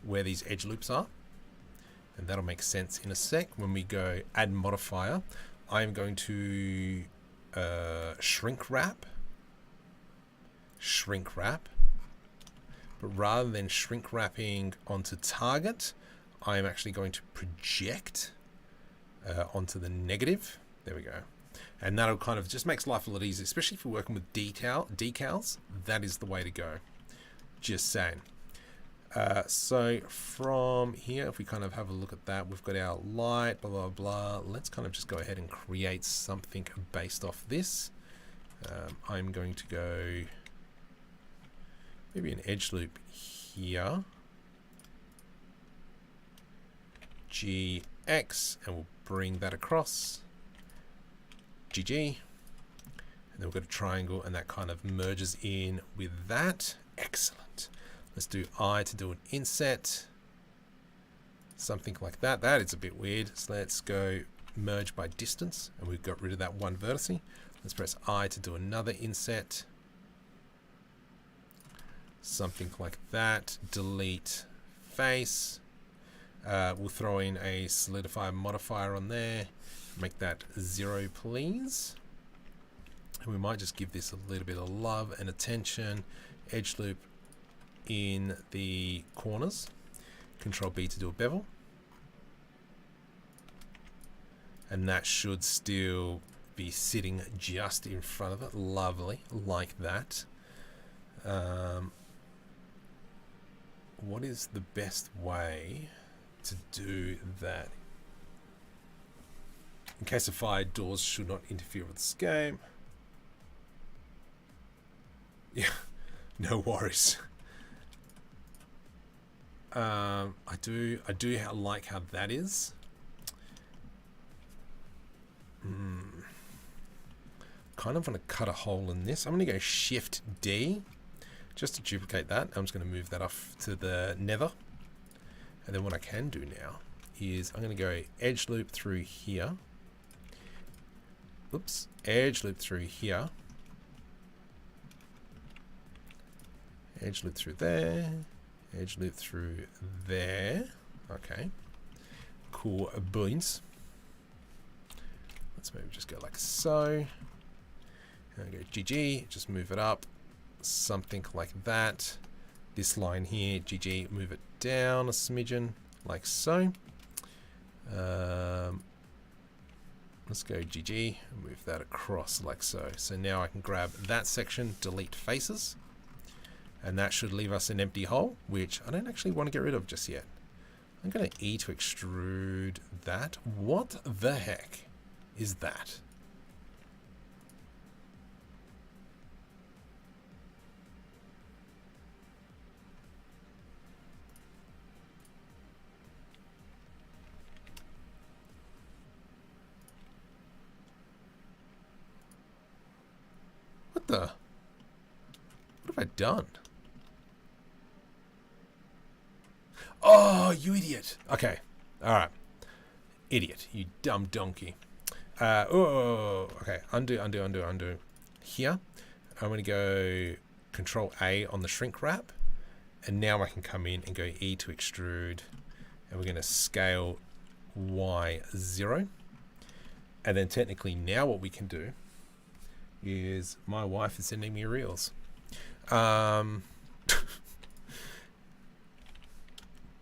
where these edge loops are. And that'll make sense in a sec. When we go add modifier, I'm going to shrink wrap. But rather than shrink wrapping onto target, I'm actually going to project onto the negative. There we go. And that'll kind of just makes life a lot easier, especially if you're working with decals. That is the way to go. Just saying. So from here, if we kind of have a look at that, we've got our light, blah, blah, blah. Let's kind of just go ahead and create something based off this. I'm going to go maybe an edge loop here. GX, and we'll bring that across. GG. And then we've got a triangle, and that kind of merges in with that. Excellent. Let's do I to do an inset. Something like that. That is a bit weird. So let's go merge by distance, and we've got rid of that one vertice. Let's press I to do another inset. Something like that. Delete face. We'll throw in a solidify modifier on there. Make that 0, please. And we might just give this a little bit of love and attention. Edge loop in the corners. Control B to do a bevel. And that should still be sitting just in front of it. Lovely, like that. What is the best way to do that? In case of fire, doors should not interfere with this game. Yeah, no worries. I do like how that is. Kind of want to cut a hole in this. I'm going to go Shift D just to duplicate that. I'm just going to move that off to the nether. And then what I can do now is I'm going to go edge loop through here. Oops, edge loop through here. Edge loop through there. Edge loop through there. Okay. Cool beans. Let's maybe just go like so. And go GG, just move it up. Something like that. This line here, GG, move it down a smidgen, like so. Let's go GG, move that across like so. So now I can grab that section, delete faces. And that should leave us an empty hole, which I don't actually want to get rid of just yet. I'm going to E to extrude that. What the heck is that? What the? What have I done? Oh, you idiot. Okay. All right. Idiot. You dumb donkey. Okay. Undo. Here. I'm going to go Control A on the shrink wrap. And now I can come in and go E to extrude. And we're going to scale Y0. And then technically now what we can do is my wife is sending me reels.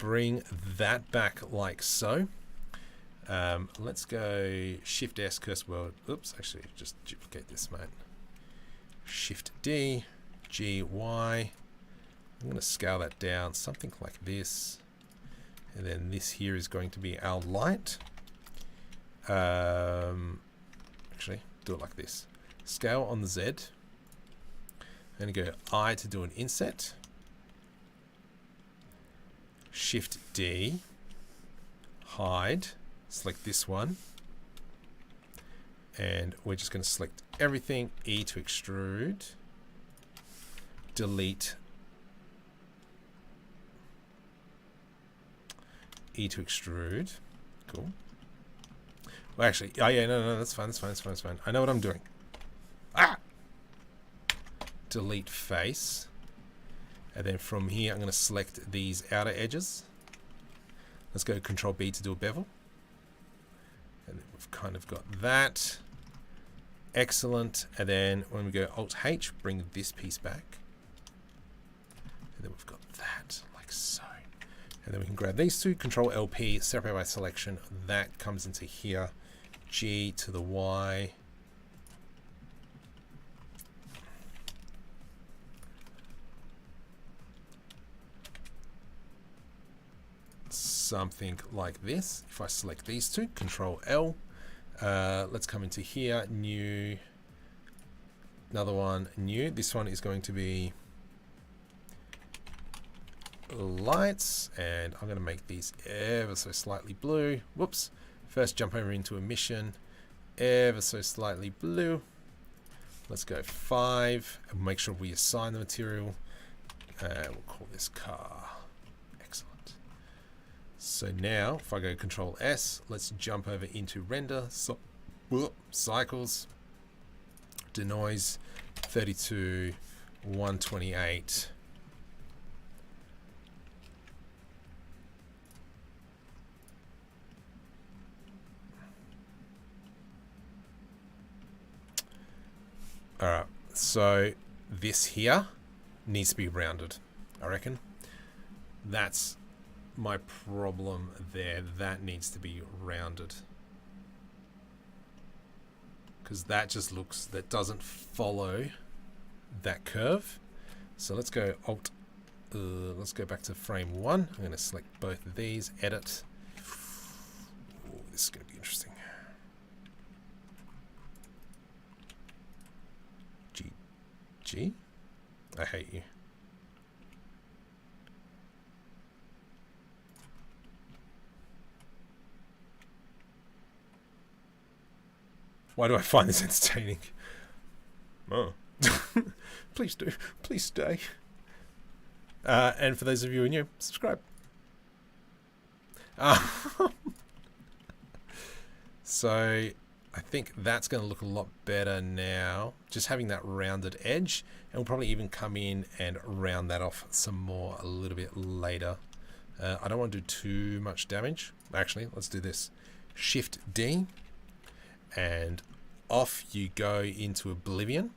bring that back like so. Let's go Shift S, cursor world. Oops, actually, just duplicate this, mate. Shift D, G, Y. I'm going to scale that down, something like this. And then this here is going to be our light. Actually, do it like this. Scale on the Z. I'm going to go I to do an inset. Shift D. Hide. Select this one. And we're just going to select everything. E to extrude. Delete. E to extrude. Cool. Well, actually, oh yeah, no, that's fine, that's fine, that's fine, that's fine. I know what I'm doing. Ah! Delete face. And then from here, I'm going to select these outer edges. Let's go Control B to do a bevel. And then we've kind of got that. Excellent. And then when we go Alt H, bring this piece back. And then we've got that, like so. And then we can grab these two, Control LP, separate by selection. That comes into here. G to the Y. Something like this. If I select these two, Control L. Let's come into here, new. Another one, new. This one is going to be lights, and I'm going to make these ever so slightly blue. Whoops. First jump over into emission, ever so slightly blue. Let's go 5 and make sure we assign the material. We'll call this car. Excellent. So now if I go Control S, let's jump over into render. So, cycles, denoise 32, 128. Alright, so this here needs to be rounded, I reckon. That's my problem there. That needs to be rounded. Because that just looks, that doesn't follow that curve. So let's go Alt, let's go back to frame 1. I'm going to select both of these, edit. Ooh, this is going to be interesting. G? I hate you. Why do I find this entertaining? Oh. Please do. Please stay. And for those of you who are new, subscribe. So I think that's going to look a lot better now. Just having that rounded edge. And we'll probably even come in and round that off some more a little bit later. I don't want to do too much damage. Actually, let's do this. Shift D. And off you go into oblivion.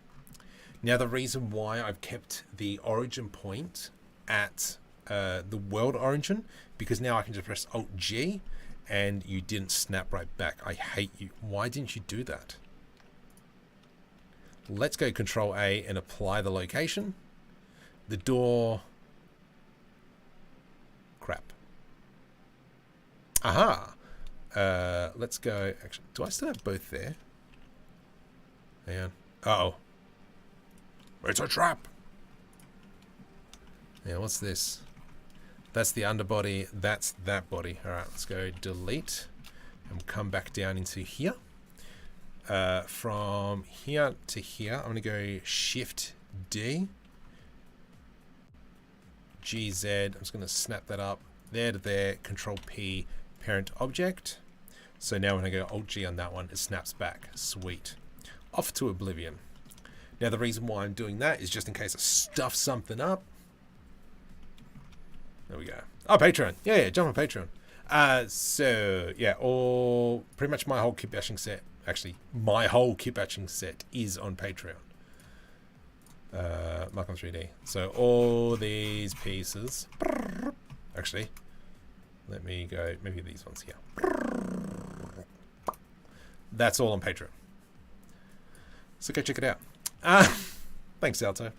Now the reason why I've kept the origin point at the world origin, because now I can just press Alt G and you didn't snap right back. I hate you. Why didn't you do that? Let's go Control A and apply the location. The door. Crap. Aha. Let's go. Actually, do I still have both there? Hang on. Uh-oh. It's a trap. Yeah, what's this? That's the underbody. That's that body. All right, let's go delete and come back down into here. From here to here, I'm going to go Shift D. GZ. I'm just going to snap that up there to there. Control P, parent object. So now when I go Alt G on that one, it snaps back. Sweet. Off to oblivion. Now the reason why I'm doing that is just in case I stuff something up. There we go. Oh, Patreon. Yeah, jump on Patreon. So yeah, all pretty much my whole kitbashing set. Actually, my whole kitbashing set is on Patreon. Mark on 3D. So all these pieces. Actually, Let me go, maybe these ones here. That's all on Patreon. So go check it out. Thanks, Alto.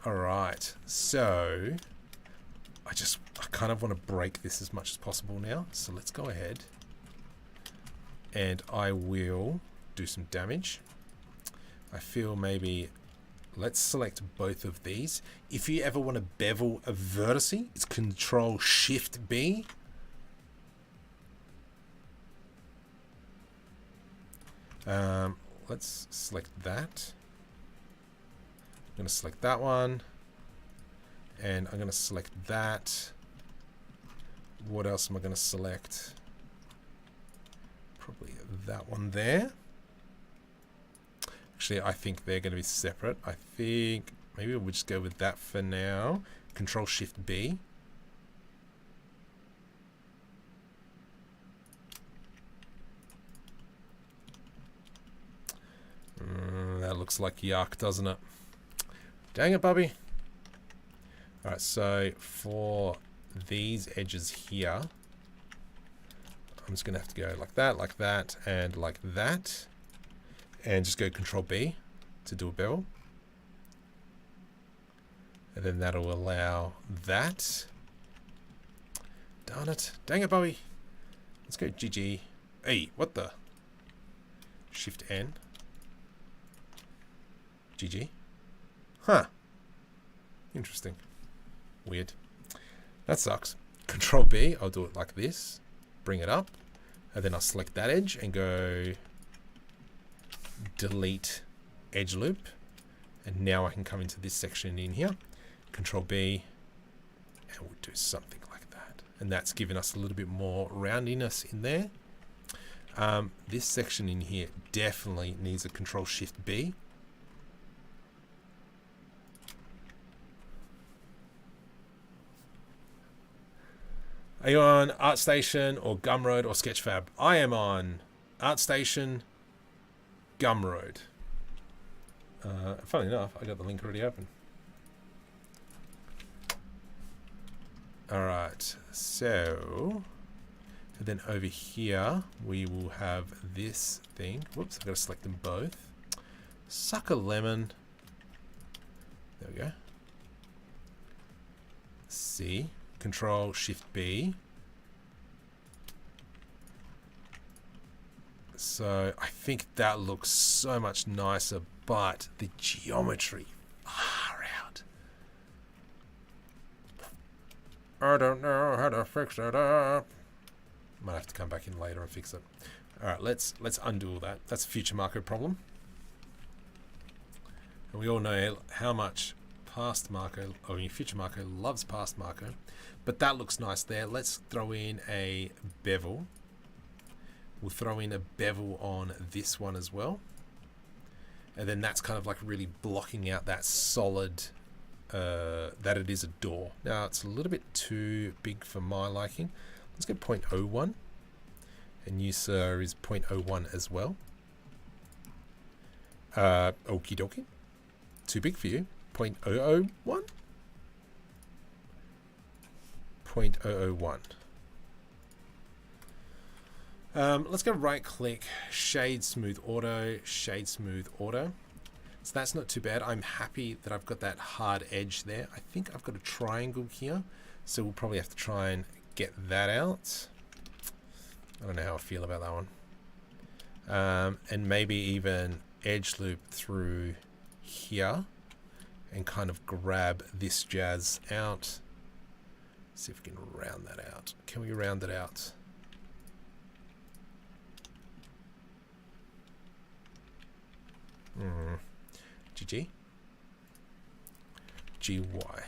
All right, so I kind of want to break this as much as possible now. So let's go ahead and I will do some damage. I feel maybe let's select both of these. If you ever want to bevel a vertice, it's Control Shift B. Let's select that. I'm going to select that one. And I'm going to select that. What else am I going to select? Probably that one there. Actually, I think they're going to be separate. I think maybe we'll just go with that for now. Control Shift B. That looks like yuck, doesn't it? Dang it, Bubby. Alright, so for these edges here, I'm just going to have to go like that, and like that. And just go Control B to do a bevel. And then that'll allow that. Darn it. Dang it, Bobby. Let's go GG. Hey, what the? Shift N. GG. Huh. Interesting. Weird. That sucks. Control B, I'll do it like this. Bring it up. And then I'll select that edge and go delete edge loop. And now I can come into this section in here. Control B. And we'll do something like that. And that's given us a little bit more roundiness in there. This section in here definitely needs a Control Shift B. Are you on ArtStation or Gumroad or Sketchfab? I am on ArtStation, Gumroad. Funny enough, I got the link already open. Alright, so and then over here we will have this thing. Whoops, I've got to select them both. Suck a lemon. There we go. C. Control Shift B. So I think that looks so much nicer, but the geometry far out. I don't know how to fix it up. Might have to come back in later and fix it. All right, let's undo all that. That's a future Marco problem. And we all know how much past Marco, future Marco loves past Marco. But that looks nice there. Let's throw in a bevel. We'll throw in a bevel on this one as well. And then that's kind of like really blocking out that solid, that it is a door. Now it's a little bit too big for my liking. Let's go 0.01. And you, sir, is 0.01 as well. Okie dokie. Too big for you. 0.001. 0.001. Let's go right click, shade smooth auto, shade smooth auto. So that's not too bad. I'm happy that I've got that hard edge there. I think I've got a triangle here, so we'll probably have to try and get that out. I don't know how I feel about that one. And maybe even edge loop through here and kind of grab this jazz out. See if we can round that out. Can we round it out? GG. GY.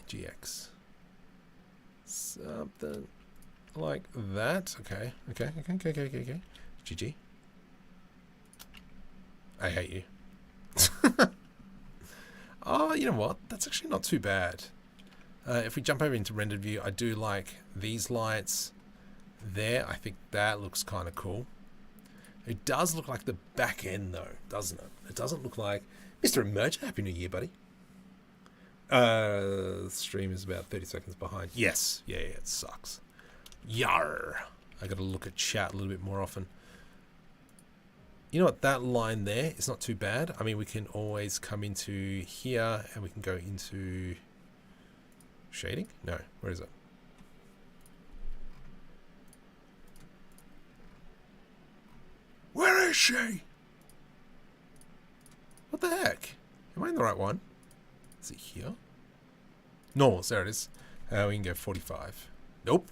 GX. Something like that. Okay. Okay. GG. I hate you. Oh, you know what? That's actually not too bad. If we jump over into rendered view, I do like these lights there. I think that looks kind of cool. It does look like the back end though, doesn't it? It doesn't look like Mr. Emerger. Happy New Year, buddy. The stream is about 30 seconds behind. Yes. Yeah, it sucks. Yar! I got to look at chat a little bit more often. You know what? That line there is not too bad. I mean, we can always come into here and we can go into shading. No, where is it? Where is she? What the heck? Am I in the right one? Is it here? Normals, there it is. We can go 45. Nope.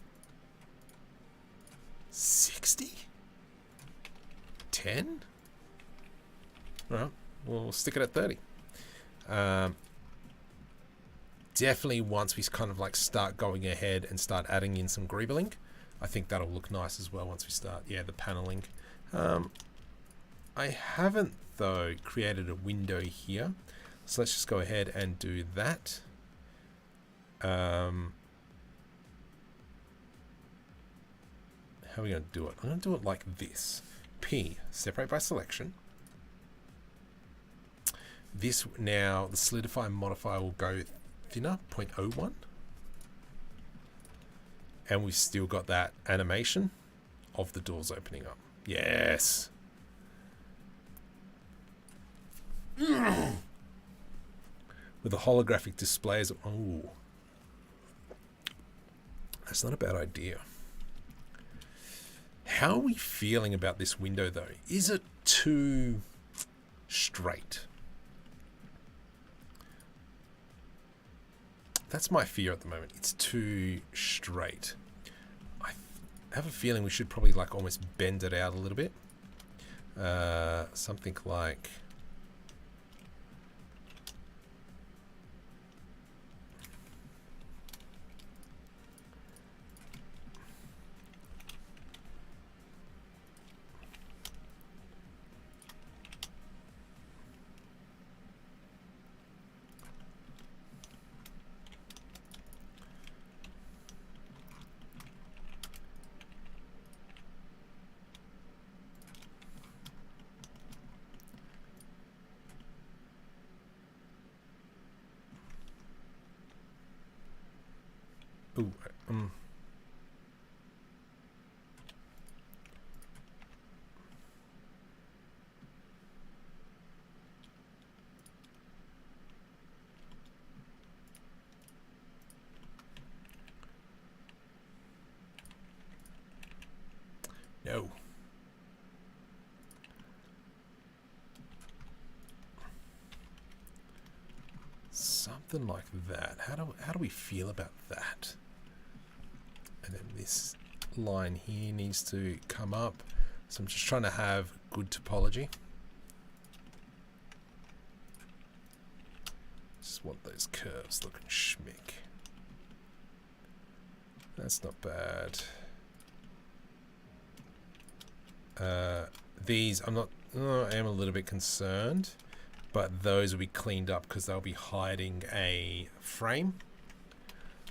60? 10? Alright, we'll stick it at 30. Definitely once we kind of like start going ahead and start adding in some greebling, I think that'll look nice as well once we start, the paneling. I haven't, though, created a window here. So let's just go ahead and do that. How are we going to do it? I'm going to do it like this. P, separate by selection. This now, the solidify modifier will go thinner, 0.01. And we've still got that animation of the doors opening up. Yes. With the holographic displays. Oh, that's not a bad idea. How are we feeling about this window, though? Is it too straight? That's my fear at the moment. It's too straight. I have a feeling we should probably like almost bend it out a little bit. Something like... Ooh, no. Something like that. How do we feel about that? And then this line here needs to come up. So I'm just trying to have good topology. Just want those curves looking schmick. That's not bad. These, I am a little bit concerned, but those will be cleaned up because they'll be hiding a frame.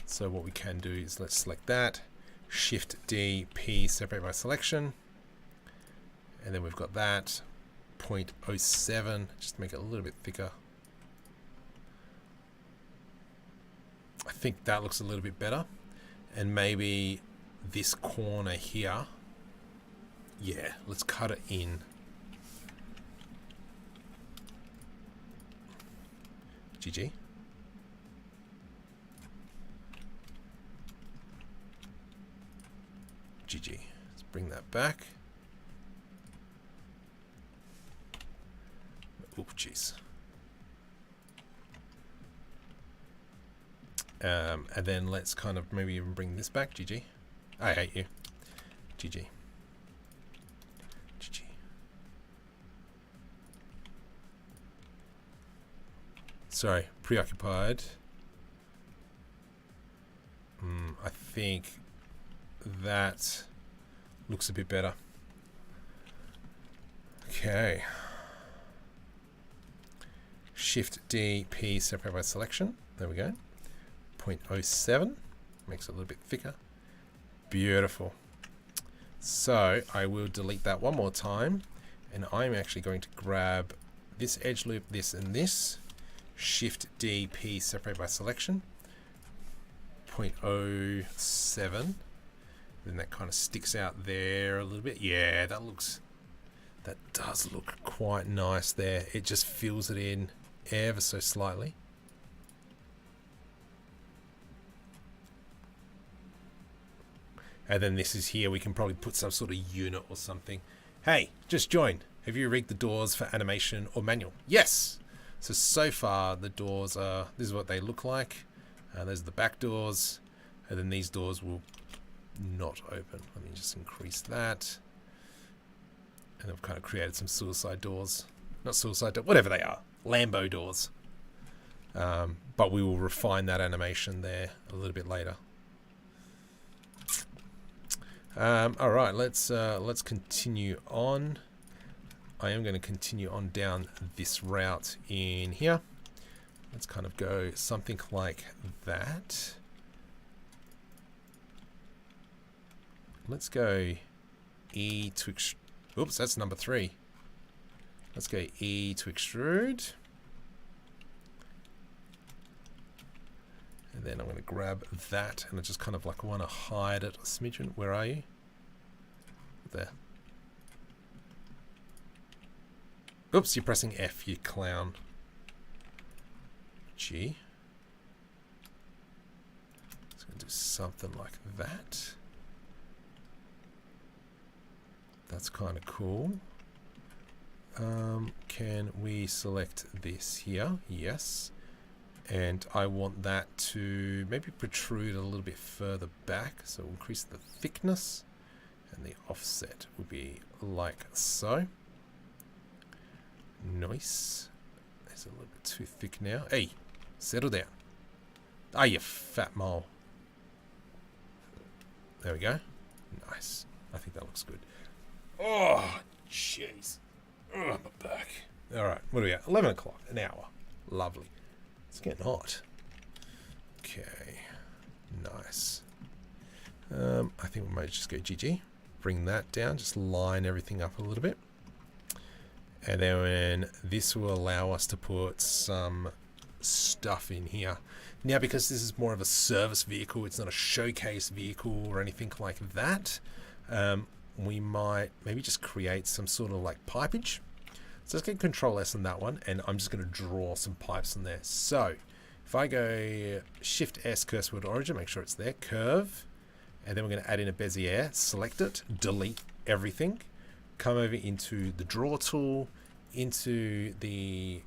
So what we can do is let's select that, Shift D, P, separate by selection, and then we've got that 0.07, just to make it a little bit thicker. I think that looks a little bit better, and maybe this corner here, yeah, let's cut it in. GG. GG. Let's bring that back. Oop, jeez. And then let's kind of maybe even bring this back. GG. I hate you. GG. GG. Sorry, preoccupied. I think that looks a bit better. Okay. Shift D, P, separate by selection. There we go. 0.07. Makes it a little bit thicker. Beautiful. So I will delete that one more time. And I'm actually going to grab this edge loop, this and this. Shift D, P, separate by selection. 0.07. Then that kind of sticks out there a little bit. Yeah, that does look quite nice there. It just fills it in ever so slightly. And then this is here. We can probably put some sort of unit or something. Hey, just joined. Have you rigged the doors for animation or manual? Yes. So far the doors are, this is what they look like. Those are the back doors. And then these doors will not open. Let me just increase that. And I've kind of created some suicide doors. Not suicide doors, whatever they are. Lambo doors. But we will refine that animation there a little bit later. All right, let's continue on. I am going to continue on down this route in here. Let's kind of go something like that. Let's go E to oops, that's number 3. Let's go E to extrude. And then I'm going to grab that, and I just kind of like want to hide it a smidgen. Where are you? There. Oops, you're pressing F, you clown. G. It's going to do something like that. That's kind of cool. Can we select this here? Yes. And I want that to maybe protrude a little bit further back. So we'll increase the thickness, and the offset will be like so. Nice. It's a little bit too thick now. Hey, settle down. Ah, you fat mole. There we go. Nice. I think that looks good. Oh, jeez. Oh, my back. All right, what are we at? 11 o'clock, an hour. Lovely. It's getting hot. Okay, nice. I think we might just go GG. Bring that down, just line everything up a little bit. And then this will allow us to put some stuff in here. Now, because this is more of a service vehicle, it's not a showcase vehicle or anything like that, we might maybe just create some sort of like pipage. So let's get Control S on that one, and I'm just going to draw some pipes in there. So if I go Shift S, cursor word origin, make sure it's there, curve, and then we're going to add in a Bezier, select it, delete everything, come over into the draw tool, into the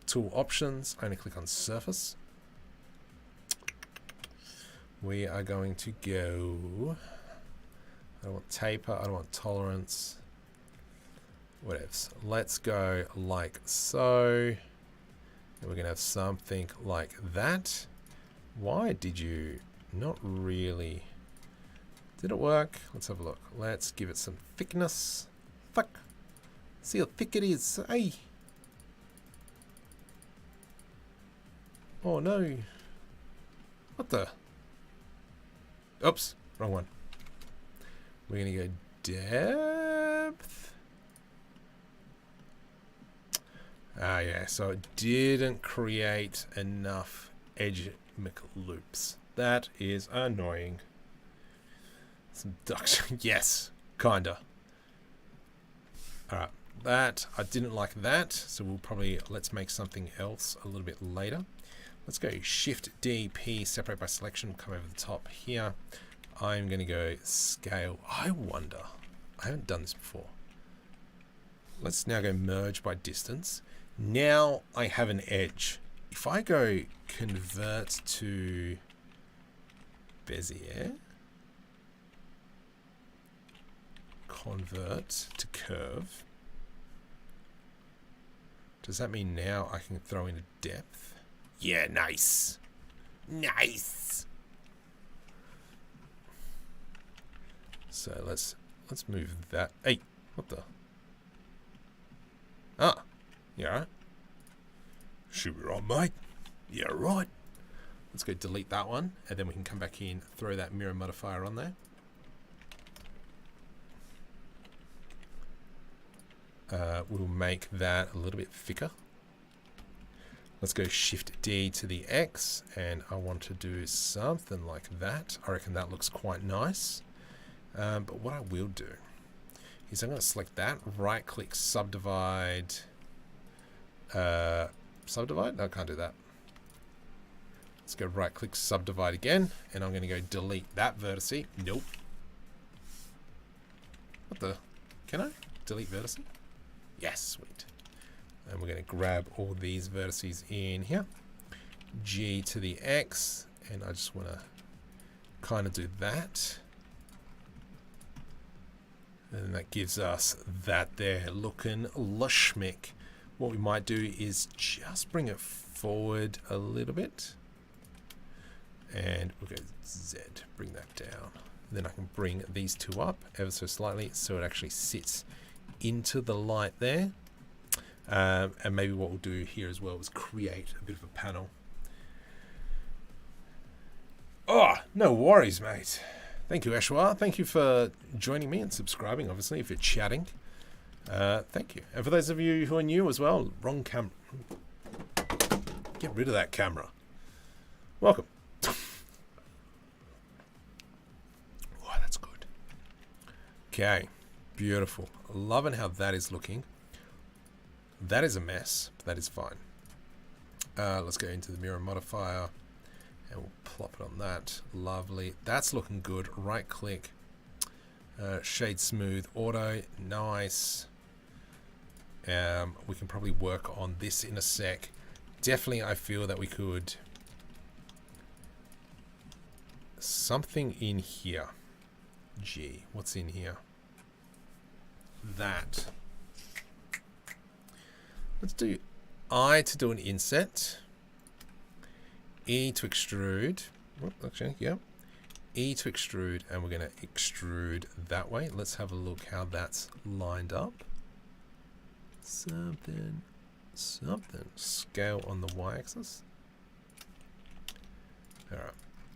tool options, only click on surface. We are going to go, I don't want taper, I don't want tolerance. Whatevs. Let's go like so. And we're going to have something like that. Why did you not really? Did it work? Let's have a look. Let's give it some thickness. Fuck. See how thick it is. Hey. Oh no. What the? Oops. Wrong one. We're going to go depth. Ah, yeah, so it didn't create enough edge loops. That is annoying. Some duction. Yes, kinda. Alright, that, I didn't like that, so we'll probably, let's make something else a little bit later. Let's go Shift D, P, separate by selection, come over the top here. I'm going to go scale. I wonder, I haven't done this before. Let's now go merge by distance. Now I have an edge. If I go convert to Bezier, convert to curve, does that mean now I can throw in a depth? Yeah, nice. Nice. So let's move that. Hey, what the? Ah. You alright? Should be right, mate. Yeah, right. Let's go delete that one, and then we can come back in, throw that mirror modifier on there. We'll make that a little bit thicker. Let's go Shift D to the X, and I want to do something like that. I reckon that looks quite nice. But what I will do is I'm going to select that, right click, subdivide. Subdivide? No, I can't do that. Let's go right click, subdivide again, and I'm going to go delete that vertex. Nope. What the? Can I delete vertex? Yes, sweet. And we're going to grab all these vertices in here. G to the X, and I just want to kind of do that. And that gives us that there looking lushmick. What we might do is just bring it forward a little bit. And we'll go Z, bring that down. Then I can bring these two up ever so slightly so it actually sits into the light there. And maybe what we'll do here as well is create a bit of a panel. Oh, no worries, mate. Thank you, Ashwar. Thank you for joining me and subscribing, obviously, if you're chatting. Thank you. And for those of you who are new as well, wrong camera. Get rid of that camera. Welcome. Oh, that's good. Okay, beautiful. Loving how that is looking. That is a mess, but that is fine. Let's go into the mirror modifier and we'll plop it on that. Lovely. That's looking good. Right click, shade smooth, auto, nice. We can probably work on this in a sec. Definitely I feel that we could something in here. G, what's in here? That. Let's do I to do an inset, E to extrude, actually, yeah, E to extrude, and we're going to extrude that way. Let's have a look how that's lined up. Something, scale on the Y-axis. All right,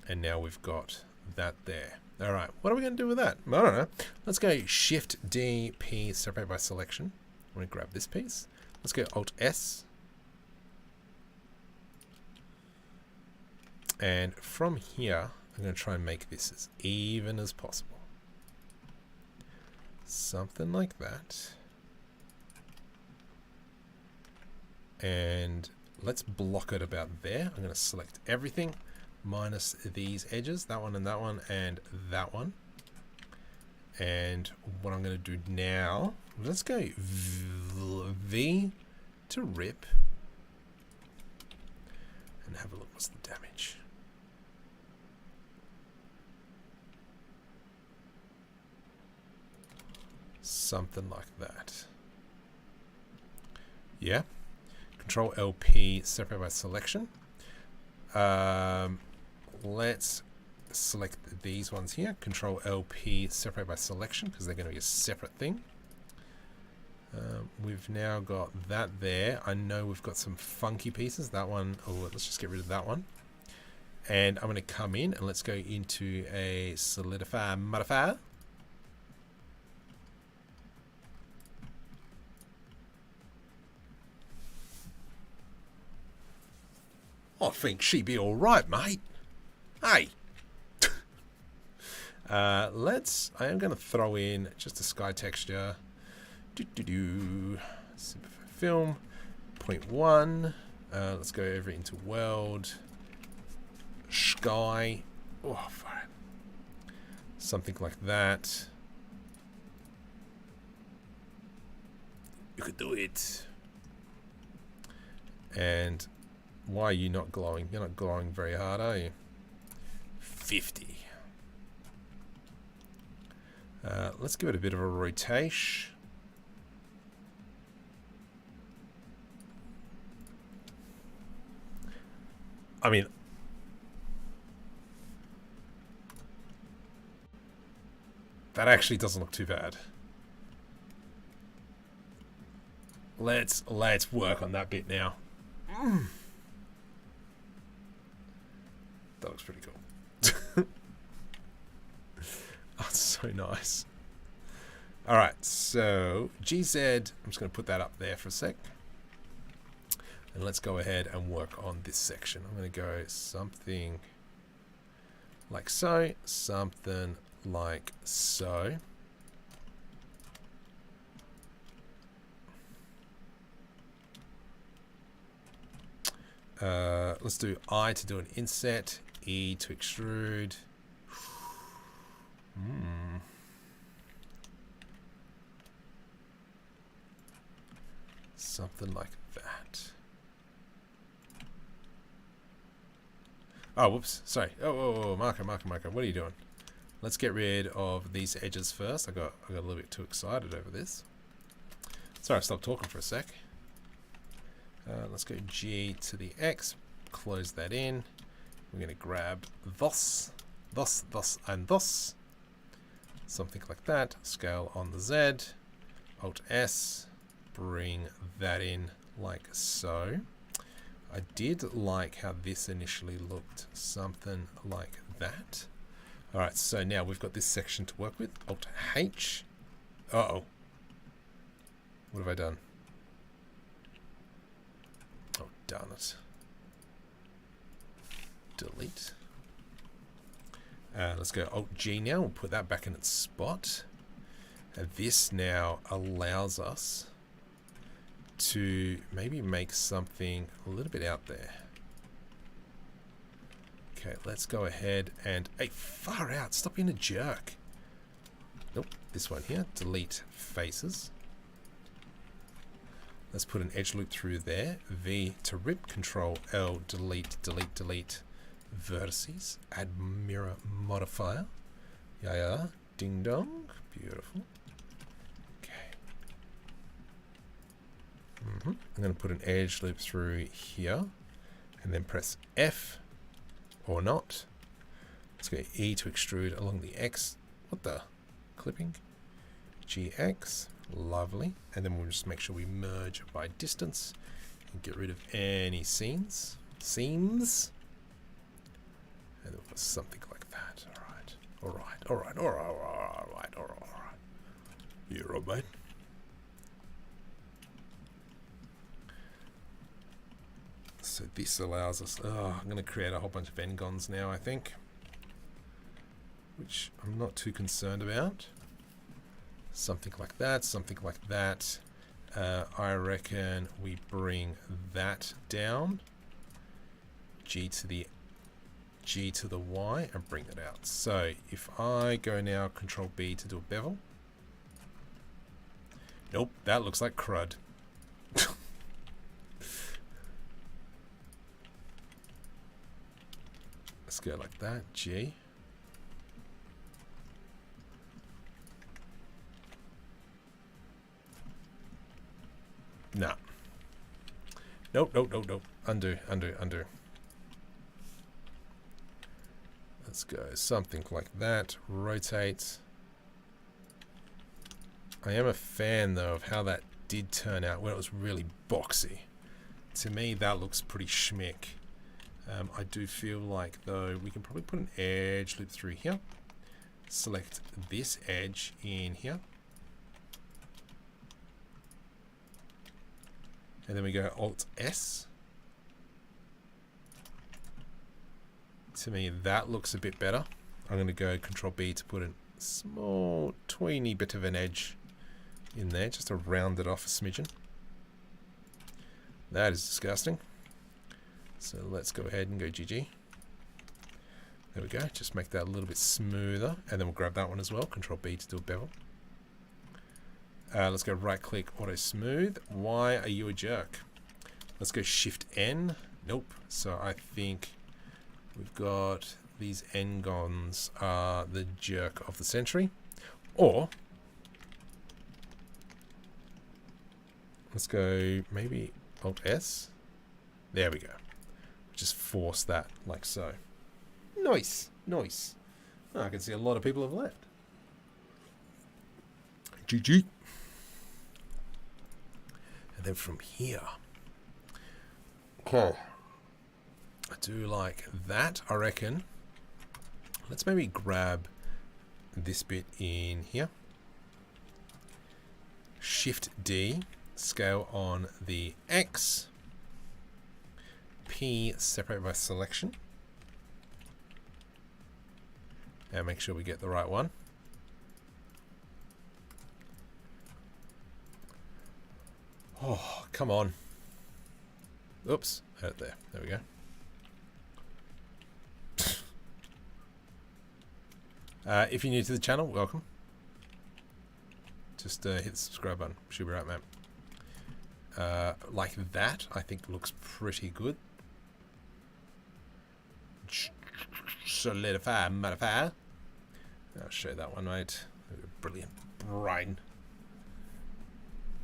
and now we've got that there. All right, what are we going to do with that? I don't know. Let's go Shift D, P, separate by selection. I'm going to grab this piece. Let's go Alt S. And from here, I'm going to try and make this as even as possible. Something like that. And let's block it about there. I'm going to select everything minus these edges, that one and that one and that one. And what I'm going to do now, let's go V to rip and have a look. What's the damage? Something like that. Yeah. Control LP, separate by selection. Let's select these ones here. Control LP, separate by selection, because they're going to be a separate thing. We've now got that there. I know we've got some funky pieces. That one, oh, let's just get rid of that one. And I'm going to come in and let's go into a solidify modifier. I think she'd be all right, mate. Hey. I am going to throw in just a sky texture. Film 0.1. Let's go over into world. Sky. Oh, fine. Something like that. You could do it. And why are you not glowing? You're not glowing very hard, are you? 50. Let's give it a bit of a rotation. I mean, that actually doesn't look too bad. Let's work on that bit now. That looks pretty cool. Oh, it's so nice. All right, so GZ, I'm just going to put that up there for a sec. And let's go ahead and work on this section. I'm going to go something like so, something like so. Let's do I to do an inset, E to extrude. Something like that. Oh, whoops. Sorry. Oh, marker. What are you doing? Let's get rid of these edges first. I got a little bit too excited over this. Sorry, I stopped talking for a sec. Let's go G to the X. Close that in. We're going to grab thus, and thus. Something like that. Scale on the Z. Alt S. Bring that in like so. I did like how this initially looked. Something like that. Alright, so now we've got this section to work with. Alt H. Uh-oh. What have I done? Oh, darn it. Delete. Let's go Alt G now. We'll put that back in its spot. And this now allows us to maybe make something a little bit out there. Okay, let's go ahead and... Hey, far out! Stop being a jerk! Nope, this one here. Delete faces. Let's put an edge loop through there. V to rip. Control L. Delete vertices. Add mirror modifier. Yeah. Ding dong. Beautiful. I'm going to put an edge loop through here and then press F or not. Let's go E to extrude along the X. What the? Clipping. GX. Lovely. And then we'll just make sure we merge by distance and get rid of any seams. And then we'll put something like that. All right. You're all right. So this allows us, I'm going to create a whole bunch of n-gons now, I think, which I'm not too concerned about. Something like that. I reckon we bring that down, G to the Y, and bring that out. So if I go now, Control B to do a bevel. Nope, that looks like crud. Let's go like that, G. Nah. Nope. Undo. Let's go something like that. Rotate. I am a fan, though, of how that did turn out when it was really boxy. To me, that looks pretty schmick. I do feel like, though, we can probably put an edge loop through here. Select this edge in here. And then we go Alt S. To me, that looks a bit better. I'm going to go Control B to put a small, tweeny bit of an edge in there, just to round it off a smidgen. That is disgusting. So let's go ahead and go GG. There we go. Just make that a little bit smoother. And then we'll grab that one as well. Control B to do a bevel. Let's go right click, auto smooth. Why are you a jerk? Let's go Shift N. Nope. So I think we've got these n-gons are the jerk of the century. Or let's go maybe Alt S. There we go. Just force that like so. Nice. Oh, I can see a lot of people have left. GG. And then from here. Okay. I do like that, I reckon. Let's maybe grab this bit in here. Shift D. Scale on the X. P, separate by selection. And make sure we get the right one. Oh, come on. Oops, had it there. There we go. If you're new to the channel, welcome. Just hit the subscribe button. Should be right, man. Like that, I think looks pretty good. Solidify, modify. I'll show you that one, mate. Brilliant brain.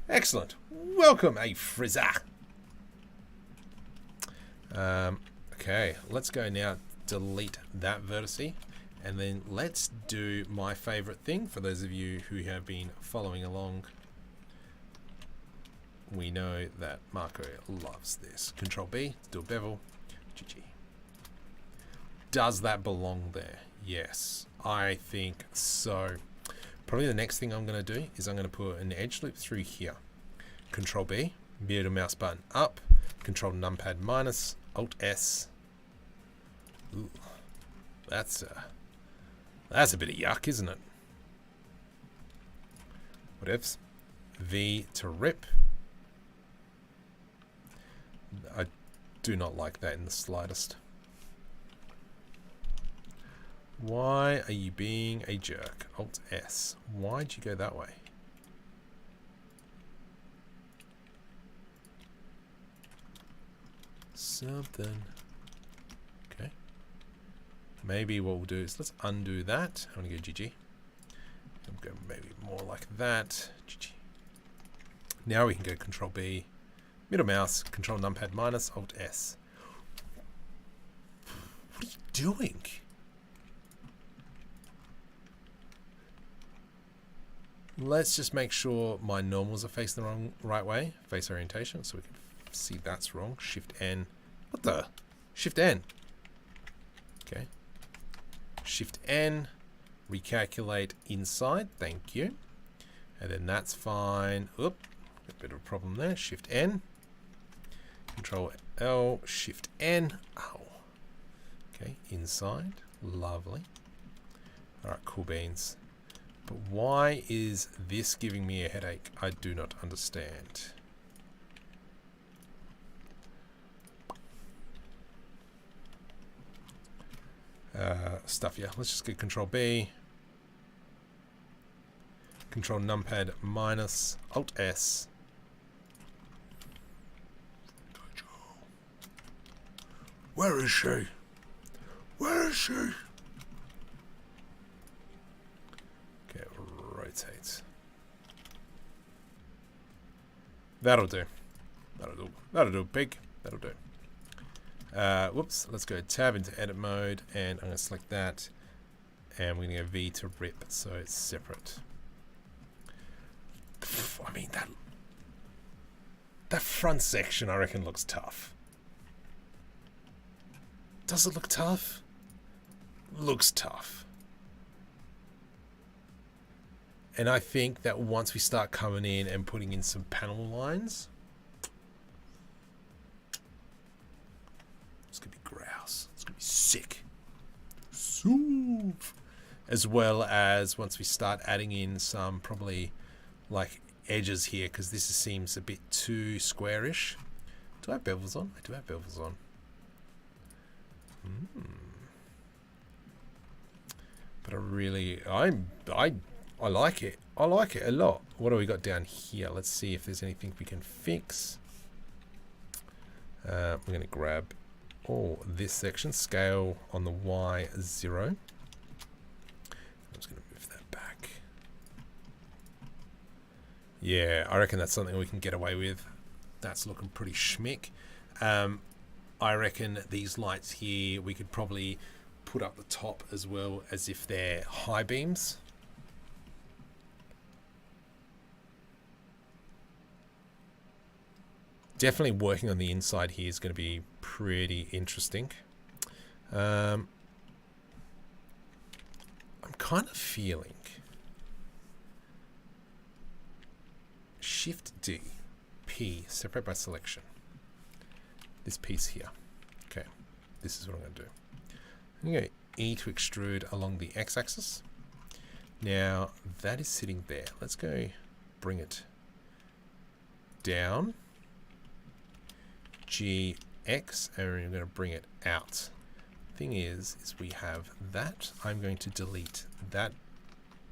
Excellent. Welcome, a frizzer. Okay, let's go now. Delete that vertice. And then let's do my favorite thing for those of you who have been following along. We know that Marco loves this. Control B, do a bevel. GG. Does that belong there? Yes, I think so. Probably the next thing I'm going to do is I'm going to put an edge loop through here. Control B, middle mouse button up. Control numpad minus, Alt S. Ooh, that's a bit of yuck, isn't it? Whatevs. V to rip. I do not like that in the slightest. Why are you being a jerk? Alt S. Why'd you go that way? Something. Okay. Maybe what we'll do is let's undo that. I'm gonna go GG. I'm going maybe more like that. GG. Now we can go Control B, middle mouse, Control numpad minus, Alt S. What are you doing? Let's just make sure my normals are facing the right way. Face orientation, so we can see that's wrong. Shift N. What the? Shift N. Okay. Shift N. Recalculate inside. Thank you. And then that's fine. Oop. A bit of a problem there. Shift N. Control L. Shift N. Ow. Okay. Inside. Lovely. Alright, cool beans. But why is this giving me a headache? I do not understand. Stuff, yeah. Let's just get Control B. Control numpad minus, Alt S. Where is she? Where is she? Okay, rotate. That'll do. That'll do. That'll do, pig. That'll do. Whoops, let's go tab into edit mode, and I'm going to select that, and we're going to go V to rip, so it's separate. I mean, that front section I reckon looks tough. Does it look tough? Looks tough. And I think that once we start coming in and putting in some panel lines, it's going to be grouse. It's going to be sick. Soof. As well as once we start adding in some probably like edges here, because this seems a bit too squarish. Do I have bevels on? I do have bevels on. But I really, I like it. I like it a lot. What do we got down here? Let's see if there's anything we can fix. We're going to grab this section, scale on the Y0. I'm just going to move that back. Yeah, I reckon that's something we can get away with. That's looking pretty schmick. I reckon these lights here, we could probably put up the top as well as if they're high beams. Definitely working on the inside here is going to be pretty interesting. I'm kind of feeling Shift D, P, separate by selection. This piece here. this is what I'm going to do. I'm going to go E to extrude along the x-axis. Now that is sitting there. Let's go bring it down. GX, and we're going to bring it out. Thing is we have that. I'm going to delete that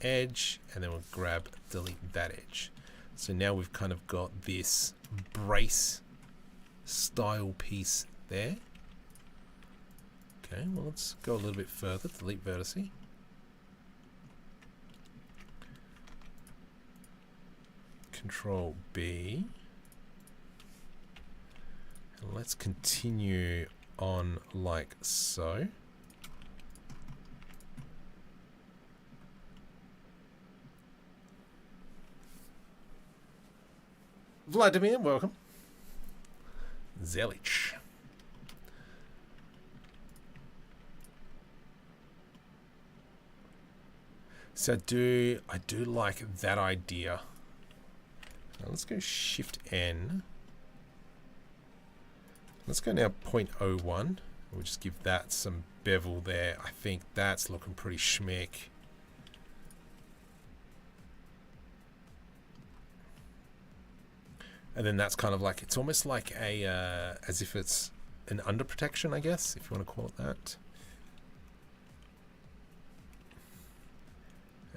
edge, and then we'll grab, delete that edge. So now we've kind of got this brace style piece there. Okay, well, let's go a little bit further. Delete vertice. Control B. And let's continue on like so. Vladimir, welcome. Zelich. So I do like that idea. Now let's go Shift N. Let's go now 0.01. We'll just give that some bevel there. I think that's looking pretty schmick. And then that's kind of like, it's almost like a, as if it's an under protection, I guess, if you want to call it that.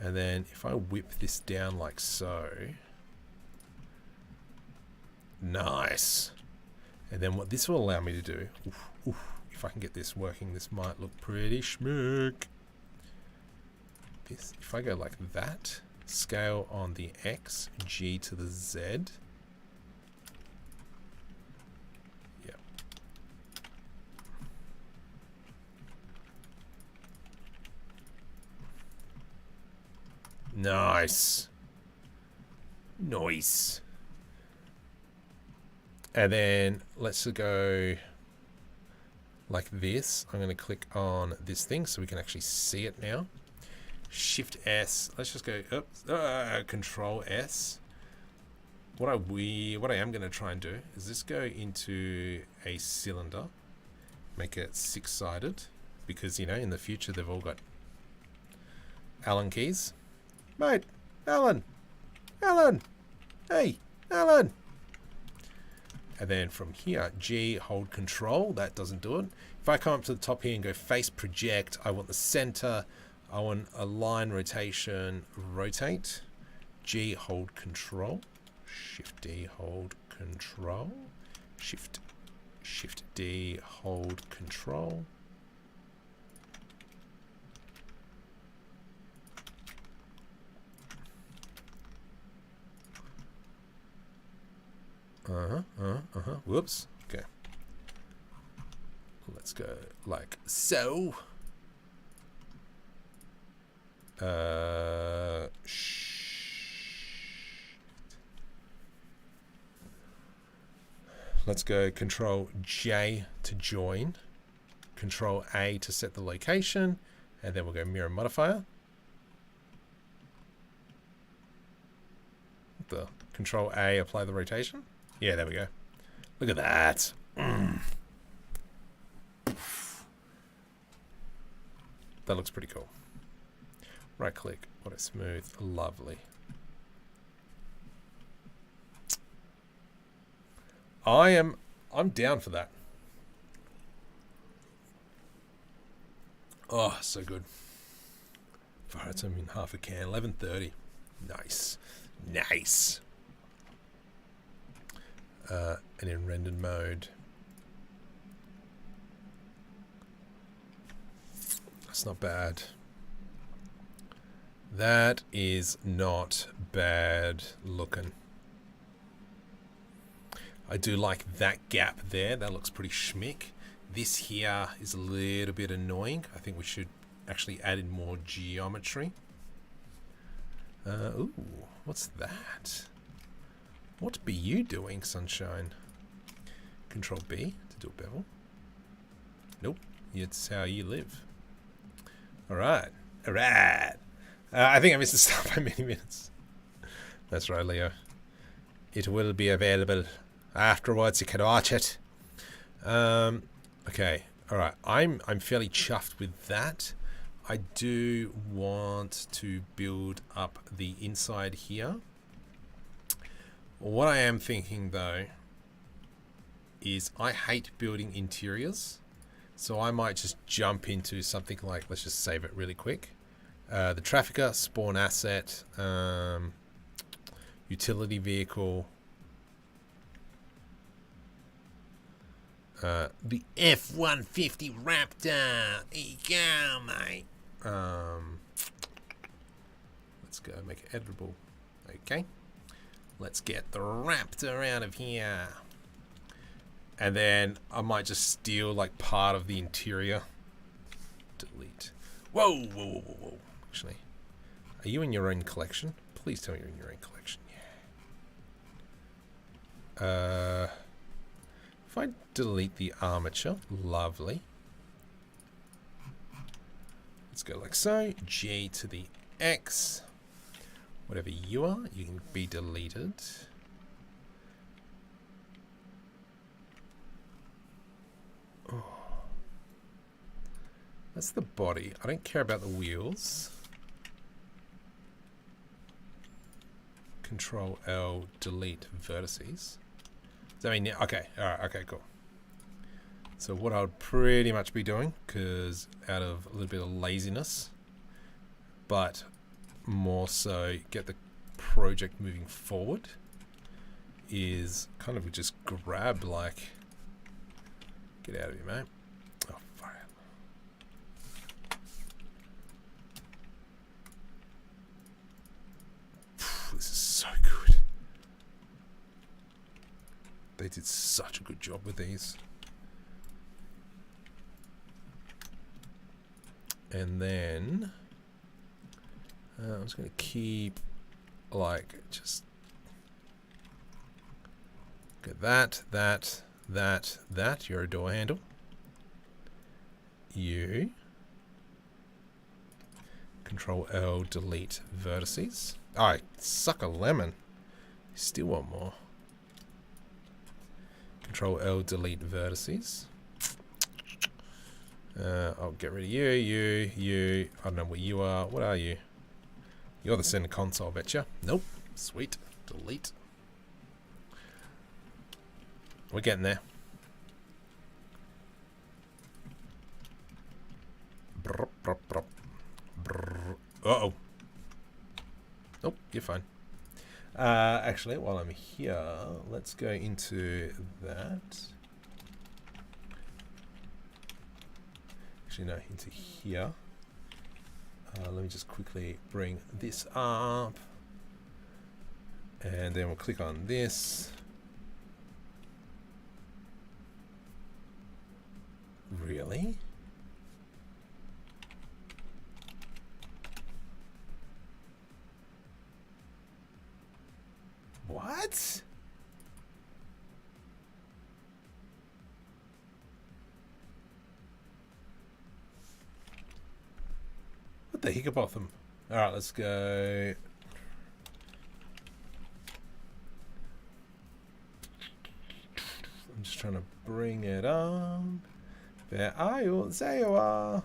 And then if I whip this down like so. Nice. And then what this will allow me to do, if I can get this working, this might look pretty schmick. This, if I go like that, scale on the X, G to the Z. Yep. Nice. Nice. And then let's go like this. I'm going to click on this thing so we can actually see it now. Shift S. Let's just go Control S. What I am going to try and do is just go into a cylinder, make it 6-sided, because you know in the future they've all got Allen keys. Mate, Allen, hey, Allen. And then from here, G, hold Control. That doesn't do it. If I come up to the top here and go Face Project, I want the center. I want Align Rotation, Rotate. G, hold Control. Shift D, hold Control. Shift D, hold Control. Whoops. Okay. Let's go like so. Let's go Control J to join. Control A to set the location. And then we'll go Mirror Modifier. The Control A, apply the rotation. Yeah, there we go. Look at that. That looks pretty cool. Right click, auto smooth, lovely. I'm down for that. Oh, so good. It's only in half a can, 11:30. Nice. Nice. And in rendered mode. That's not bad. That is not bad looking. I do like that gap there. That looks pretty schmick. This here is a little bit annoying. I think we should actually add in more geometry. Ooh, what's that? What be you doing, sunshine? Control B to do a bevel. Nope, it's how you live. All right, all right. I think I missed the start by many minutes. That's right, Leo. It will be available afterwards. You can watch it. Okay, All right, I'm fairly chuffed with that. I do want to build up the inside here. What I am thinking though is I hate building interiors, so I might just jump into something like, let's just save it really quick. The trafficker, spawn asset, utility vehicle, the F-150 Raptor. Here you go, mate. Let's go make it editable. Okay. Let's get the Raptor out of here. And then I might just steal like part of the interior. Delete. Whoa, whoa, whoa, whoa, whoa. Actually, are you in your own collection? Please tell me you're in your own collection. Yeah. If I delete the armature, lovely. Let's go like so. G to the X. Whatever you are, you can be deleted. Oh. That's the body. I don't care about the wheels. Control L, delete vertices. Does that mean, okay, all right, okay, cool. So what I would pretty much be doing, because out of a little bit of laziness, but more so get the project moving forward, is kind of just grab like, get out of here, mate. Oh, fire. This is so good. They did such a good job with these. And then I'm just going to keep like just get that. You're a door handle. You Control L, delete vertices. Alright, suck a lemon. Still want more. Control L, delete vertices. I'll get rid of you. I don't know what you are. What are you? You're the center console, betcha. Nope. Sweet. Delete. We're getting there. Uh-oh. Nope, you're fine. Actually, while I'm here, let's go into that. Actually, no, into here. Let me just quickly bring this up. And then we'll click on this. Really? What? What the hiccupotham? Alright, let's go. I'm just trying to bring it up. There are you, there you are.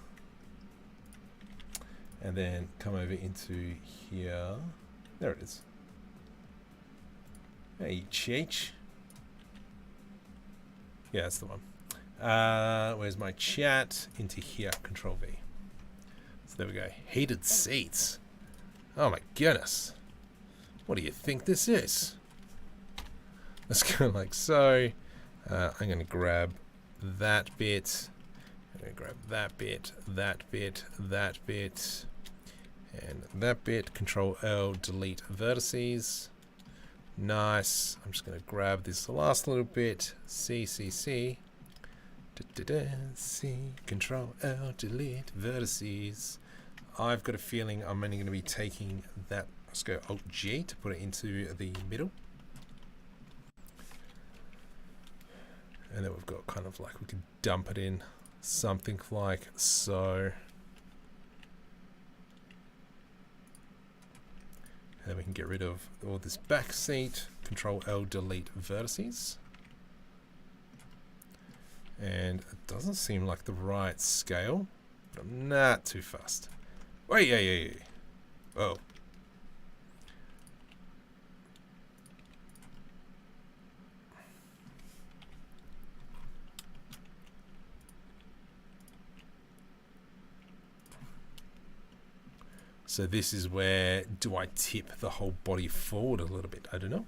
And then come over into here. There it is. Hey, Cheech. Yeah, that's the one. Where's my chat? Into here, Control V. So there we go. Heated seats. Oh my goodness. What do you think this is? Let's go like so. I'm going to grab that bit. I'm going to grab that bit, that bit, that bit, and that bit. Control L, delete vertices. Nice. I'm just going to grab this last little bit. C. C. Control L, delete vertices. I've got a feeling I'm only going to be taking that. Let's go Alt G to put it into the middle. And then we've got kind of like, we can dump it in something like so. And then we can get rid of all this back seat. Control L, delete vertices. And it doesn't seem like the right scale, but I'm not too fussed. Wait, yeah. Oh. So this is where, do I tip the whole body forward a little bit? I don't know.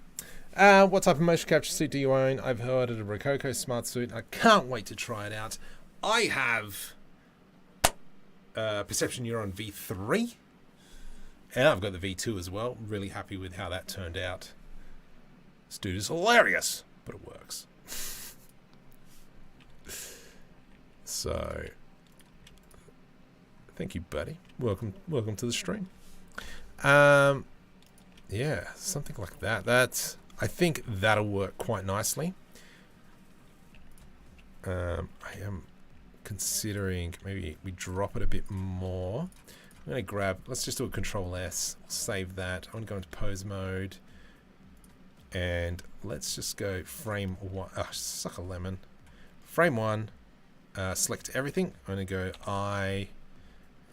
What type of motion capture suit do you own? I've heard of a Rococo Smart Suit. I can't wait to try it out. I have Perception Neuron V3. And I've got the V2 as well. Really happy with how that turned out. This dude is hilarious, but it works. So... thank you, buddy. Welcome to the stream. Yeah, something like that. I think that'll work quite nicely. I am considering maybe we drop it a bit more. I'm going to grab, let's just do a Control S, save that. I'm going to go into pose mode. And let's just go frame one. Oh, suck a lemon. Frame one, select everything. I'm going to go I,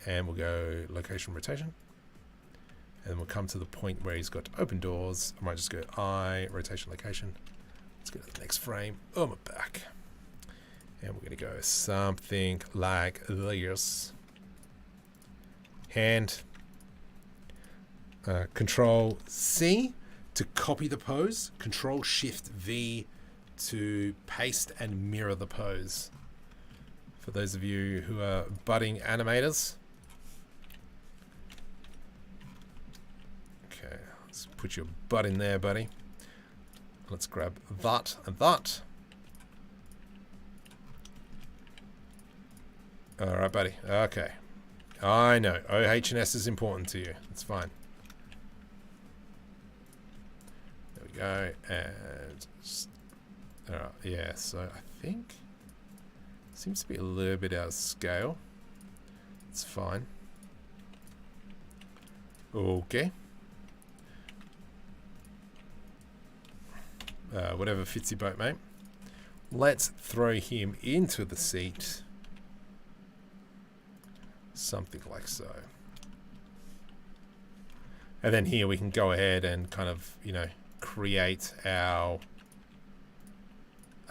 and we'll go location rotation. And we'll come to the point where he's got open doors. I might just go I, rotation location. Let's go to the next frame. Oh, my back. And we're going to go something like this. Hand. Control C to copy the pose. Control Shift V to paste and mirror the pose. For those of you who are budding animators. Okay, let's put your butt in there, buddy. Let's grab that and that. All right, buddy. Okay. I know. OH&S is important to you. It's fine. There we go. And all right, yeah, so I think seems to be a little bit out of scale. It's fine. Okay. Whatever fits your boat, mate. Let's throw him into the seat. Something like so. And then here we can go ahead and kind of, you know, create our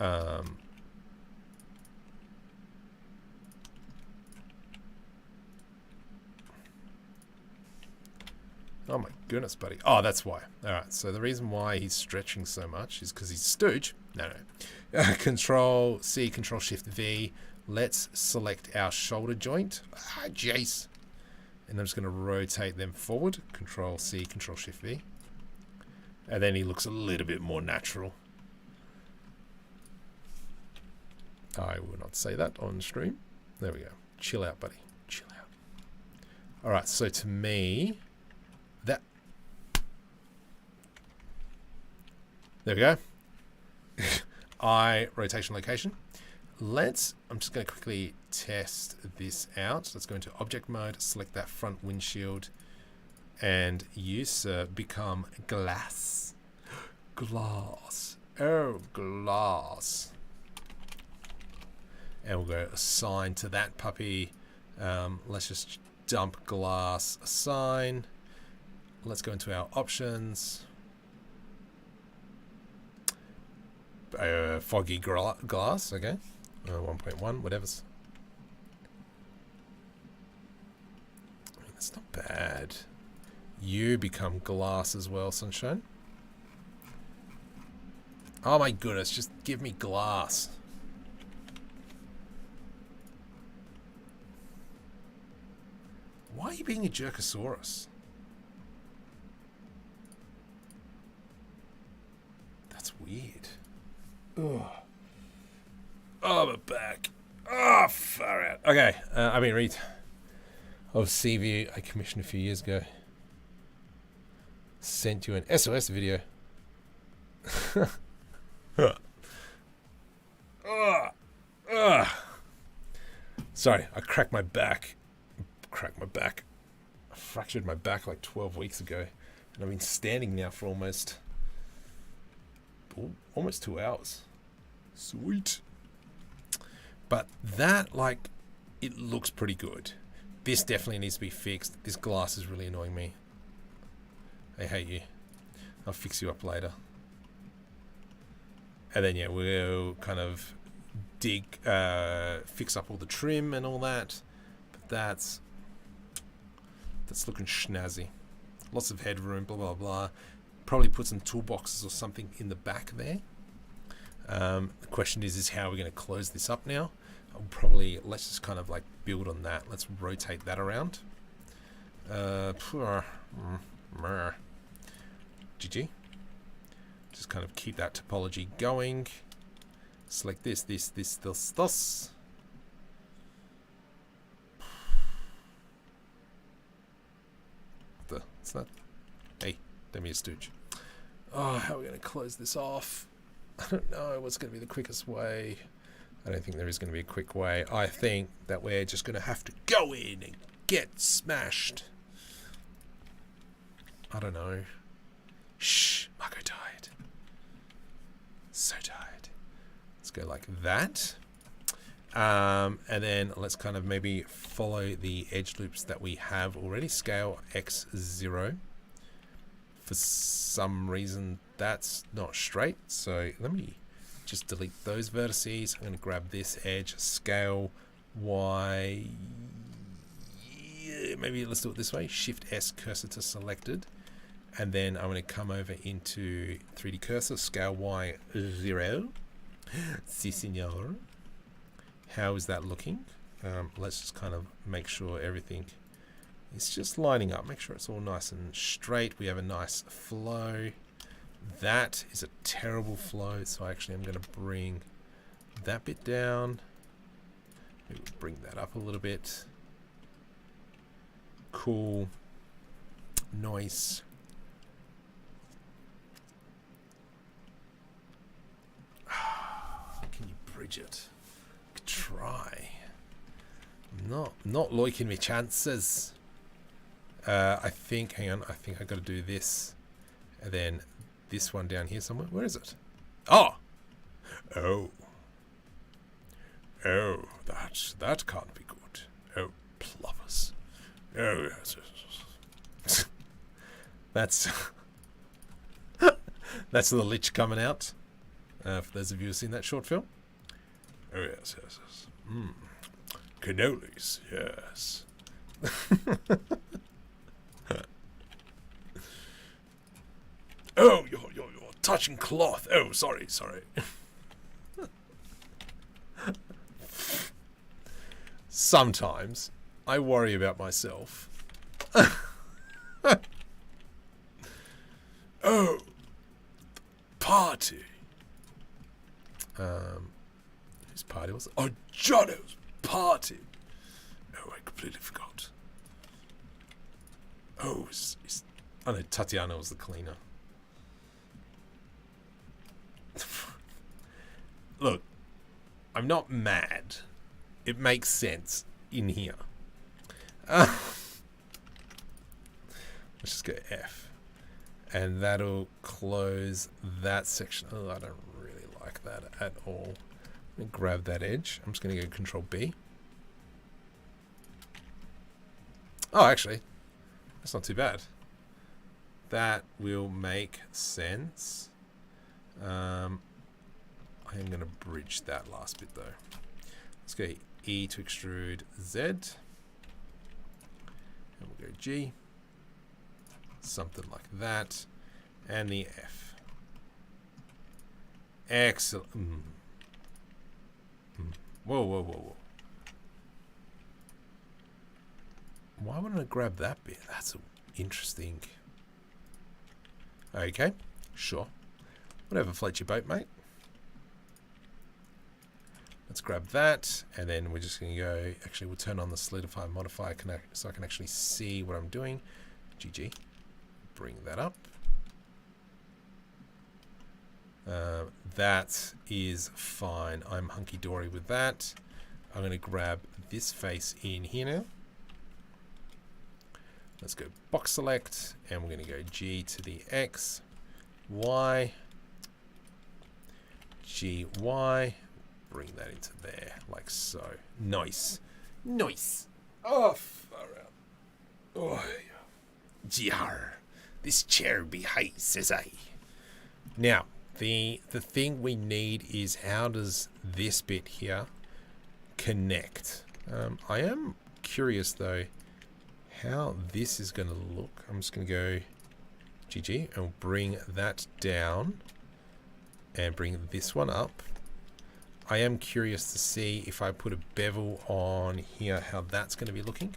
oh my goodness, buddy. Oh, that's why. All right. So the reason why he's stretching so much is because he's stooge. No. Control C, Control Shift V. Let's select our shoulder joint. Ah, jeez. And I'm just going to rotate them forward. Control C, Control Shift V. And then he looks a little bit more natural. I will not say that on stream. There we go. Chill out, buddy. Chill out. All right. So to me, that... There we go. I, rotation location. I'm just going to quickly test this out. Let's go into object mode, select that front windshield, and you, sir, become glass. Glass. Oh, glass. And we'll go assign to that puppy. Let's just dump glass assign. Let's go into our options. Foggy glass, okay. 1.1, whatever's. I mean, that's not bad. You become glass as well, sunshine. Oh my goodness, just give me glass. Why are you being a Jerkosaurus? That's weird. Ugh. Oh, my back. Oh, far out. Okay, I mean, read. Of CV I commissioned a few years ago. Sent you an SOS video. Sorry, I cracked my back. I fractured my back like 12 weeks ago. And I've been standing now for almost 2 hours. Sweet. But that, like, it looks pretty good. This definitely needs to be fixed. This glass is really annoying me. I hate you. I'll fix you up later. And then, yeah, we'll kind of fix up all the trim and all that. But that's looking snazzy. Lots of headroom, blah, blah, blah. Probably put some toolboxes or something in the back there. The question is how we're going to close this up now. I'll probably, let's just kind of like build on that. Let's rotate that around. GG. Just kind of keep that topology going. Select this. What's that? Hey, don't be a stooge. Oh, how are we going to close this off? I don't know what's going to be the quickest way. I don't think there is going to be a quick way. I think that we're just going to have to go in and get smashed. I don't know. Shh, Marco tired. So tired. Let's go like that. And then let's kind of maybe follow the edge loops that we have already. Scale X0. For some reason, that's not straight. So let me just delete those vertices. I'm going to grab this edge, scale Y. Maybe let's do it this way. Shift S, cursor to selected. And then I'm going to come over into 3D cursor, scale Y0. Si, senor. How is that looking? Let's just kind of make sure everything is just lining up. Make sure it's all nice and straight. We have a nice flow. That is a terrible flow, so actually I'm going to bring that bit down. Maybe we'll bring that up a little bit. Cool. Nice. Can you bridge it? Try. Not liking my chances. I think, hang on, I think I got to do this. And then this one down here somewhere. Where is it? Oh! Oh, that can't be good. Oh, plovers. Oh, yes. That's that's the lich coming out. For those of you who've seen that short film. Oh, yes. Cannolis, yes. Oh, you're touching cloth. Oh, sorry. Sometimes I worry about myself. Oh, party. Whose party was it? Oh, Jono's party. Oh, I completely forgot. Oh, I know Tatiana was the cleaner. Look, I'm not mad. It makes sense in here. Let's just go F. And that'll close that section. Oh, I don't really like that at all. Let me grab that edge. I'm just going to go Control B. Oh, actually, that's not too bad. That will make sense. I am going to bridge that last bit though. Let's go E to extrude Z. And we'll go G. Something like that. And the F. Excellent. Whoa. Why wouldn't I grab that bit? That's interesting. Okay, sure. Whatever floats your boat, mate. Let's grab that, and then we're just going to go... Actually, we'll turn on the solidify modifier so I can actually see what I'm doing. GG. Bring that up. That is fine. I'm hunky-dory with that. I'm going to grab this face in here now. Let's go box select, and we're going to go G to the X, Y, G, Y. bring that into there, like so. Nice. Nice. Oh, far out. Oh, jar. This chair be high, says I. Now, the thing we need is how does this bit here connect? I am curious though how this is going to look. I'm just going to go GG and we'll bring that down and bring this one up. I am curious to see if I put a bevel on here, how that's going to be looking.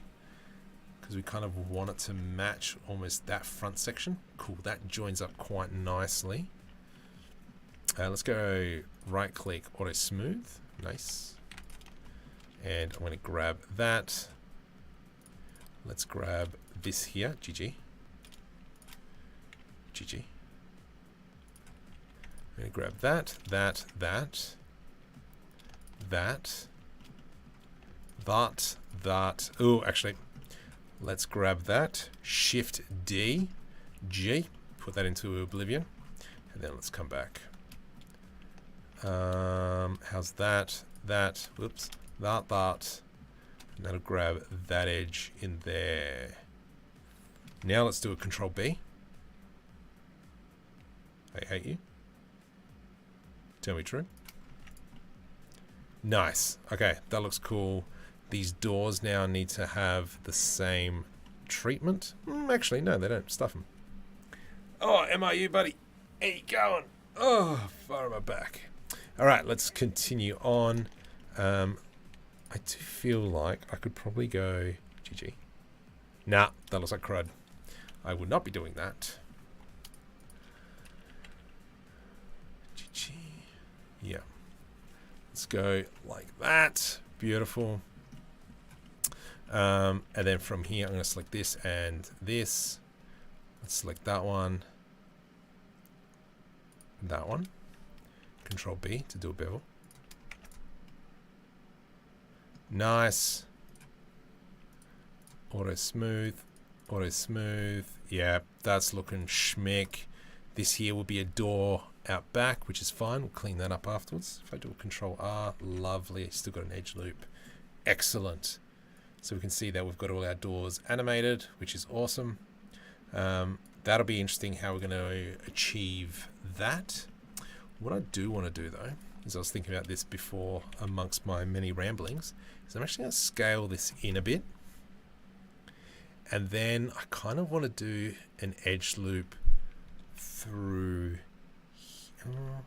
Because we kind of want it to match almost that front section. Cool, that joins up quite nicely. Let's go right click, auto smooth. Nice. And I'm going to grab that. Let's grab this here, GG. GG. I'm going to grab that. Oh, actually, let's grab that. Shift D, G, put that into oblivion, and then let's come back. How's that? Whoops. That. And that'll grab that edge in there. Now let's do a Control B. I hate you. Tell me true. Nice. Okay, that looks cool. These doors now need to have the same treatment. Actually, no, they don't. Stuff them. Oh, MRU, buddy. How you going? Oh, far on my back. All right, let's continue on. I do feel like I could probably go GG. Nah, that looks like crud. I would not be doing that. GG. Yeah. Let's go like that. Beautiful. And then from here, I'm going to select this and this. Let's select that one. That one. Control B to do a bevel. Nice. Auto smooth. Auto smooth. Yeah, that's looking schmick. This here will be a door out back, which is fine. We'll clean that up afterwards. If I do a Control R, lovely. Still got an edge loop. Excellent. So we can see that we've got all our doors animated, which is awesome. That'll be interesting how we're going to achieve that. What I do want to do though, is I was thinking about this before amongst my many ramblings, is I'm actually going to scale this in a bit. And then I kind of want to do an edge loop through here.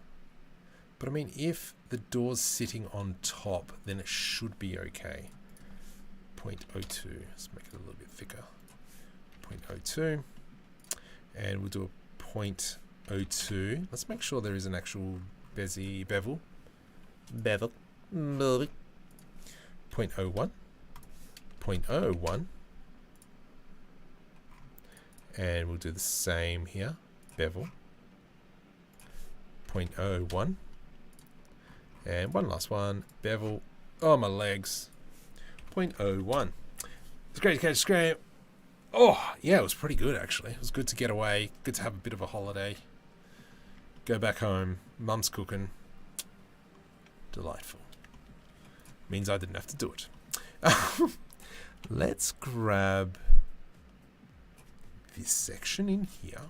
But I mean, if the door's sitting on top, then it should be okay. 0.02. Let's make it a little bit thicker. 0.02. And we'll do a 0.02. Let's make sure there is an actual bevel. 0.01. 0.01. And we'll do the same here. Bevel. 0.01. And one last one. Bevel. Oh, my legs. 0.01. It's great to catch a screen. Oh, yeah, it was pretty good, actually. It was good to get away. Good to have a bit of a holiday. Go back home. Mum's cooking. Delightful. Means I didn't have to do it. Let's grab this section in here.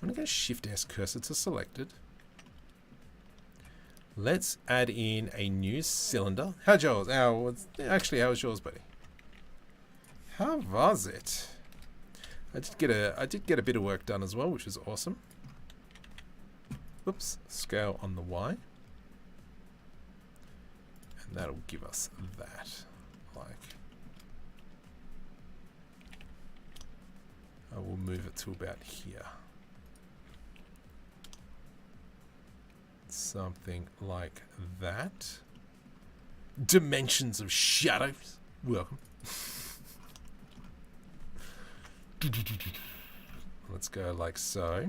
I'm going to go Shift S cursor to selected. Let's add in a new cylinder. How's yours? Actually, how was yours, buddy? How was it? I did get a bit of work done as well, which is awesome. Oops, scale on the Y. And that'll give us that. I will move it to about here. Something like that. Dimensions of shadows. Welcome. Let's go like so.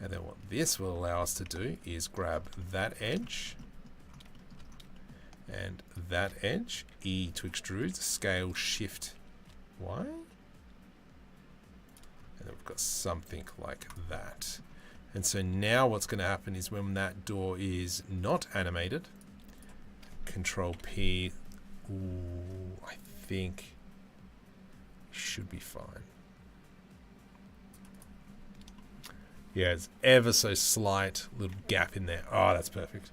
And then what this will allow us to do is grab that edge and that edge. E to extrude. Scale Shift Y. And then we've got something like that. And so now what's going to happen is when that door is not animated, Control P, ooh, I think should be fine. Yeah, it's ever so slight little gap in there. Oh, that's perfect.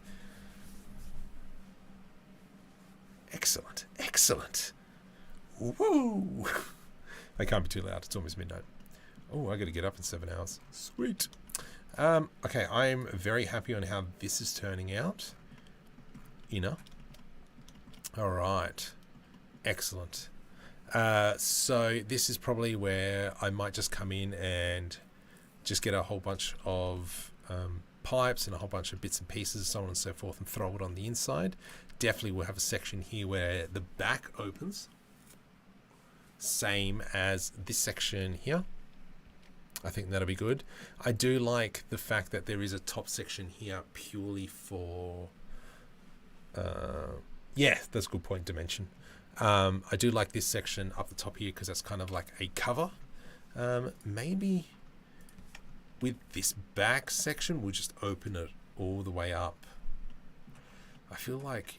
Excellent, excellent. Woo! I can't be too loud. It's almost midnight. Oh, I got to get up in 7 hours. Sweet. Okay, I'm very happy on how this is turning out. Inner. All right. Excellent. So this is probably where I might just come in and just get a whole bunch of pipes and a whole bunch of bits and pieces, so on and so forth, and throw it on the inside. Definitely we'll have a section here where the back opens. Same as this section here. I think that'll be good. I do like the fact that there is a top section here purely for... yeah, that's a good point, dimension. I do like this section up the top here because that's kind of like a cover. Maybe with this back section, we'll just open it all the way up. I feel like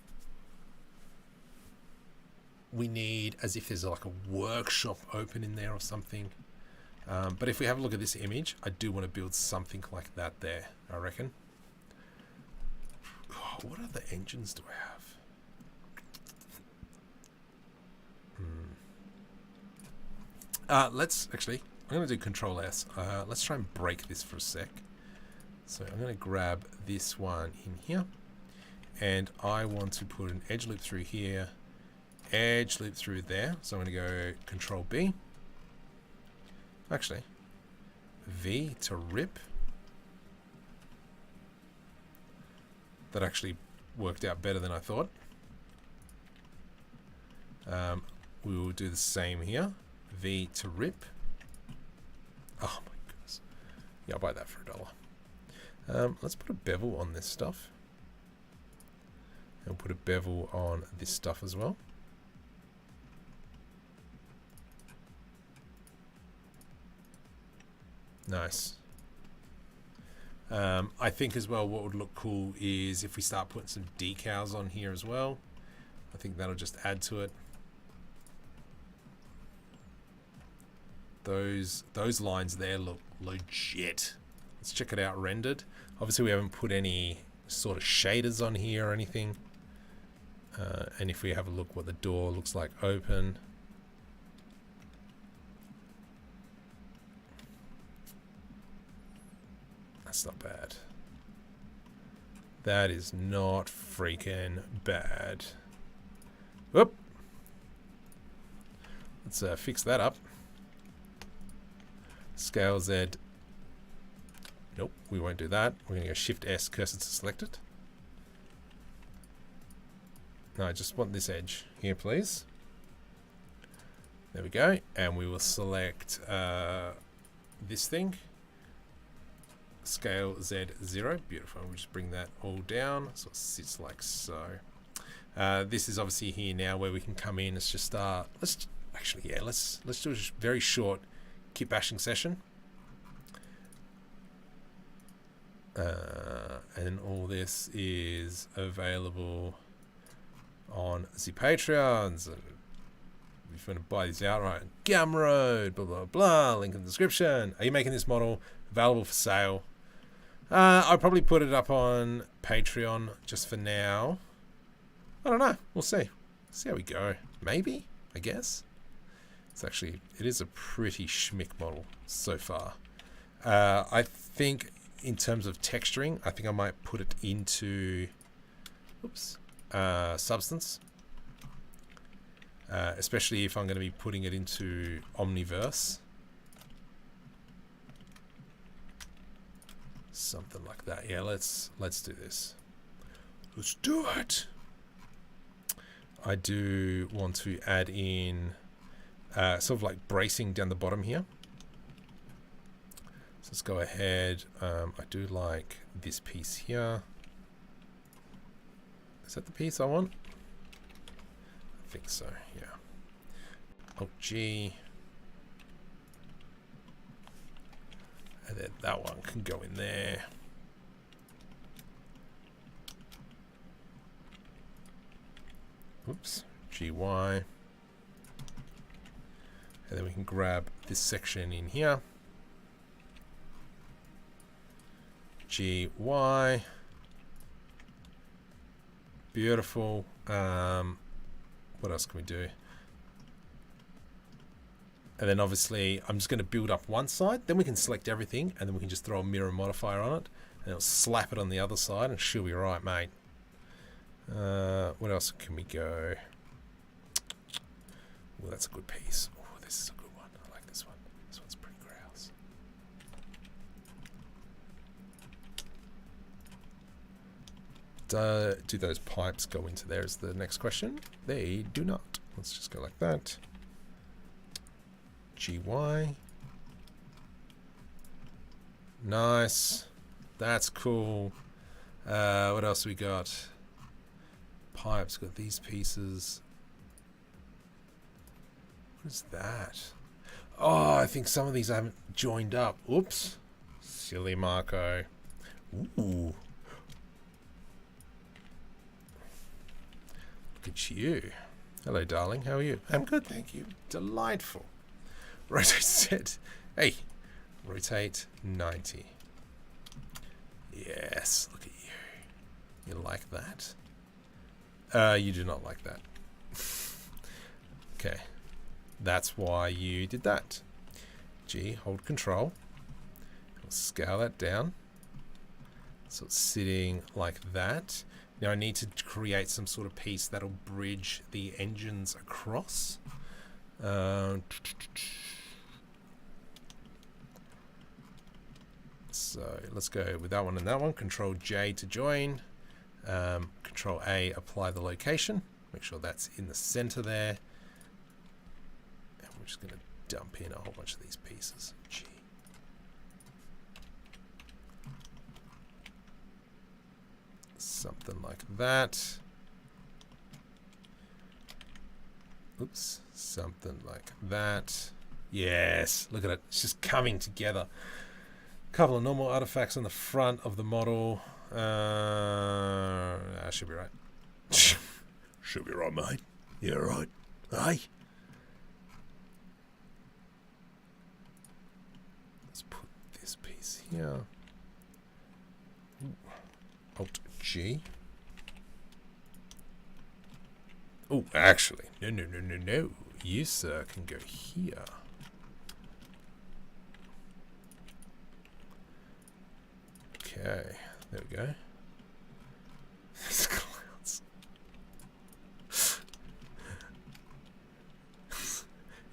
we need, as if there's like a workshop open in there or something. But if we have a look at this image, I do want to build something like that there, I reckon. Oh, what other engines do I have? Let's actually, I'm going to do Control S. Let's try and break this for a sec. So I'm going to grab this one in here, and I want to put an edge loop through here, edge loop through there. So I'm going to go Control B. Actually, V to rip. That actually worked out better than I thought. We will do the same here. V to rip. Oh my goodness. Yeah, I'll buy that for $1. Let's put a bevel on this stuff. And put a bevel on this stuff as well. Nice. I think as well what would look cool is if we start putting some decals on here as well. I think that'll just add to it. Those lines there look legit. Let's check it out rendered. Obviously we haven't put any sort of shaders on here or anything. And if we have a look what the door looks like open. That's not bad. That is not freaking bad. Whoop. Let's fix that up. Scale Z. Nope, we won't do that. We're going to go Shift S, cursor to selected. No, I just want this edge here, please. There we go. And we will select this thing. Scale Z0. Beautiful. We'll just bring that all down so it sits like so. This is obviously here now where we can come in. Let's just start. Let's do a very short Kitbashing session. And all this is available on the Patreons. If you want to buy these outright, Gumroad, blah blah blah. Link in the description. Are you making this model available for sale? I'll probably put it up on Patreon just for now. I don't know. We'll see. See how we go. Maybe, I guess. It is a pretty schmick model so far. I think in terms of texturing, I think I might put it into Substance. Especially if I'm going to be putting it into Omniverse. Something like that. Yeah, let's do this. Let's do it. I do want to add in sort of like bracing down the bottom here. So let's go ahead. I do like this piece here. Is that the piece I want? I think so, yeah. Alt G. And then that one can go in there. Oops, GY. And then we can grab this section in here. GY. Beautiful. What else can we do? And then obviously I'm just going to build up one side, then we can select everything, and then we can just throw a mirror modifier on it, and it'll slap it on the other side, and she'll be right, mate. What else can we go? Well, that's a good piece. Oh, this is a good one. I like this one. This one's pretty grouse. Do those pipes go into there is the next question. They do not. Let's just go like that. GY. Nice. That's cool. What else we got? Pipes, got these pieces. What is that? Oh, I think some of these I haven't joined up. Oops. Silly Marco. Ooh. Look at you. Hello, darling. How are you? I'm good, thank you. Delightful. Rotate set. Hey. Rotate 90. Yes. Look at you. You like that? You do not like that. Okay. That's why you did that. G, hold control. We'll scale that down. So it's sitting like that. Now I need to create some sort of piece that'll bridge the engines across. So let's go with that one and that one. Control J to join. Control A, apply the location. Make sure that's in the center there. And we're just going to dump in a whole bunch of these pieces. G. Something like that. Oops. Something like that. Yes. Look at it. It's just coming together. A couple of normal artifacts on the front of the model. I should be right. Should be right, mate. Yeah, right. Hey. Let's put this piece here. Ooh. Alt G. Oh, actually, no. You, sir, can go here. Okay, there we go. These clouds.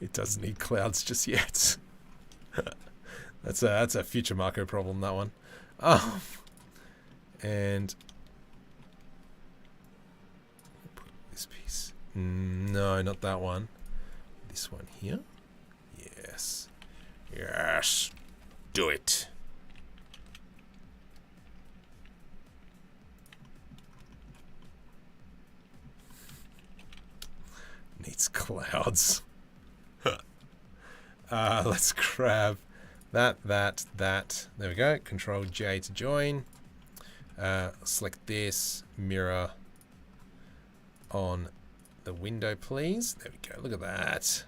It doesn't need clouds just yet. That's a future Marco problem, that one. And put this piece. No, not that one. This one here. Yes. Yes. Do it. Needs clouds. Let's grab that. There we go. Control J to join. Select this. Mirror on the window, please. There we go. Look at that.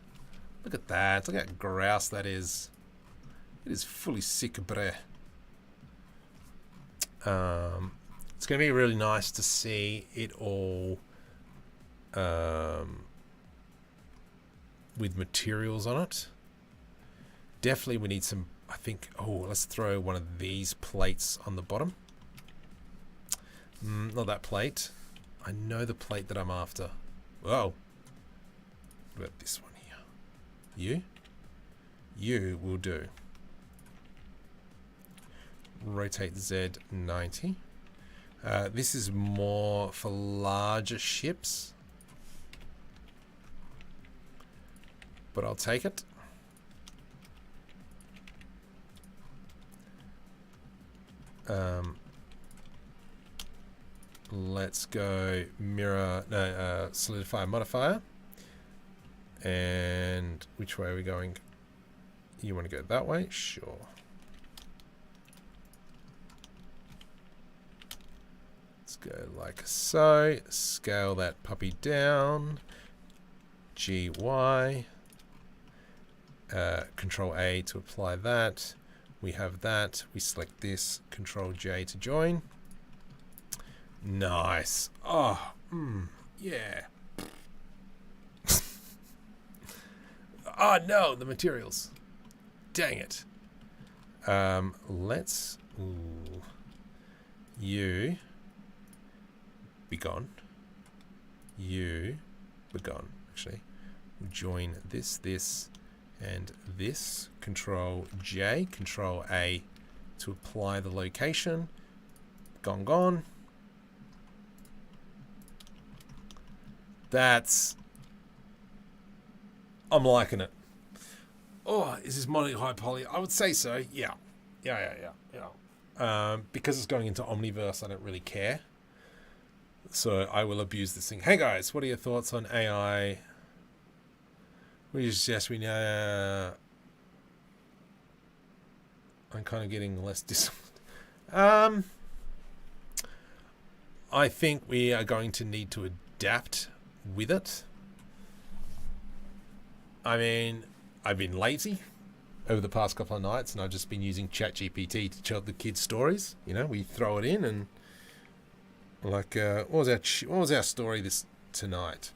Look at that. Look how grouse that is. It is fully sick, bruh. It's going to be really nice to see it all with materials on it. Definitely we need some, I think, oh, let's throw one of these plates on the bottom. Not that plate. I know the plate that I'm after. Whoa. What about this one here? You will do. Rotate Z 90. This is more for larger ships, but I'll take it. Let's go mirror, no, solidify modifier. And which way are we going? You want to go that way? Sure. go like so. Scale that puppy down. GY. Control A to apply that. We have that. We select this. Control J to join. Nice. Oh, yeah. Oh no, the materials. Dang it. Let's. Ooh, you be gone. You be gone. Actually, we'll join this, and this. Control J, Control A to apply the location. Gone. That's. I'm liking it. Oh, is this modeling high poly? I would say so. Yeah. Because it's going into Omniverse, I don't really care. So I will abuse this thing. Hey guys, what are your thoughts on AI? We suggest we know. I'm kind of getting less disciplined. I think we are going to need to adapt with it. I mean, I've been lazy over the past couple of nights, and I've just been using ChatGPT to tell the kids stories. You know, we throw it in, and like, what was our story this tonight?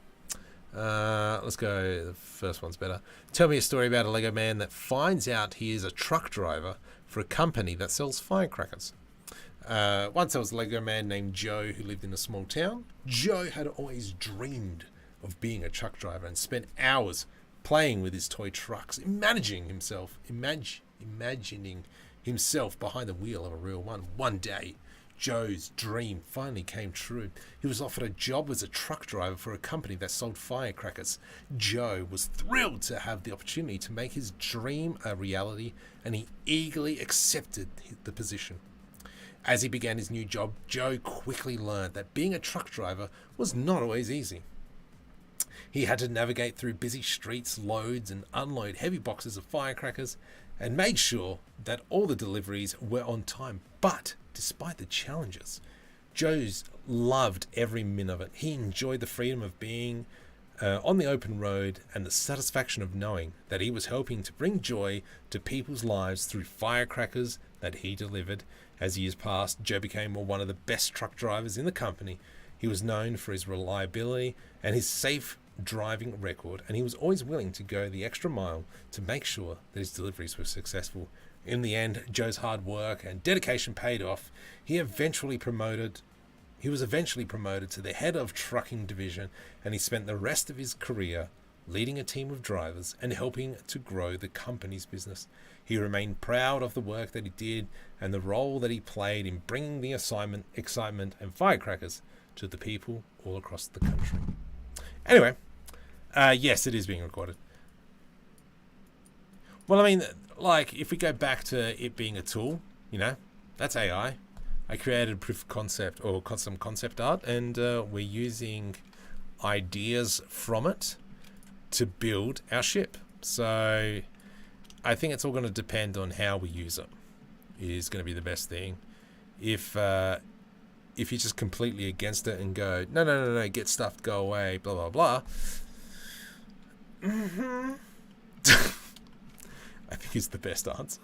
Let's go. The first one's better. Tell me a story about a Lego man that finds out he is a truck driver for a company that sells firecrackers. Once there was a Lego man named Joe who lived in a small town. Joe had always dreamed of being a truck driver and spent hours playing with his toy trucks, imagining himself behind the wheel of a real one. One day, Joe's dream finally came true. He was offered a job as a truck driver for a company that sold firecrackers. Joe was thrilled to have the opportunity to make his dream a reality, and he eagerly accepted the position. As he began his new job, Joe quickly learned that being a truck driver was not always easy. He had to navigate through busy streets, load and unload heavy boxes of firecrackers, and made sure that all the deliveries were on time. But despite the challenges, Joe's loved every minute of it. He enjoyed the freedom of being on the open road and the satisfaction of knowing that he was helping to bring joy to people's lives through firecrackers that he delivered. As years passed, Joe became one of the best truck drivers in the company. He was known for his reliability and his safe driving record, and he was always willing to go the extra mile to make sure that his deliveries were successful. In the end, Joe's hard work and dedication paid off. He was eventually promoted to the head of trucking division, and he spent the rest of his career leading a team of drivers and helping to grow the company's business. He remained proud of the work that he did and the role that he played in bringing the excitement and firecrackers to the people all across the country. Anyway, yes, it is being recorded. Well, I mean, like, if we go back to it being a tool, you know, that's AI. I created proof of concept or some concept art, and we're using ideas from it to build our ship. So I think it's all going to depend on how we use it. Is going to be the best thing. If you're just completely against it and go, no, get stuff, go away, blah, blah, blah. I think is the best answer.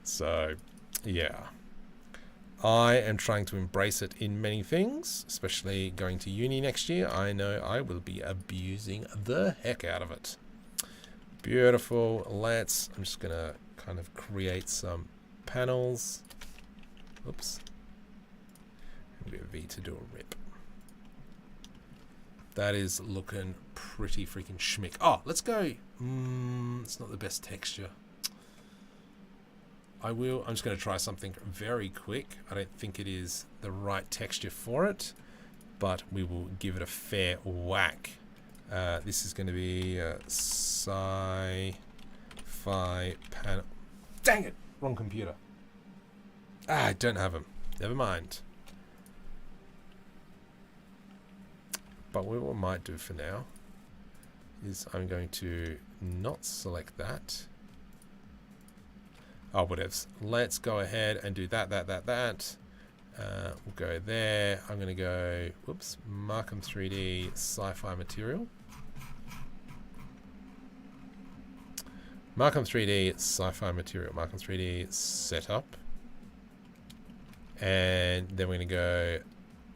So, yeah. I am trying to embrace it in many things, especially going to uni next year. I know I will be abusing the heck out of it. Beautiful. I'm just going to kind of create some panels. Oops. I'm going to V to do a rip. That is looking pretty freaking schmick. Oh, let's go. It's not the best texture. I'm just going to try something very quick. I don't think it is the right texture for it, but we will give it a fair whack. This is going to be a Sci-Fi panel. Dang it! Wrong computer. I don't have them. Never mind. But what I might do for now is I'm going to not select that. Oh, whatevs. Let's go ahead and do that. We'll go there. I'm going to go, whoops, Markham 3D Sci-Fi Material. Markham 3D Sci-Fi Material. Markham 3D Setup. And then we're going to go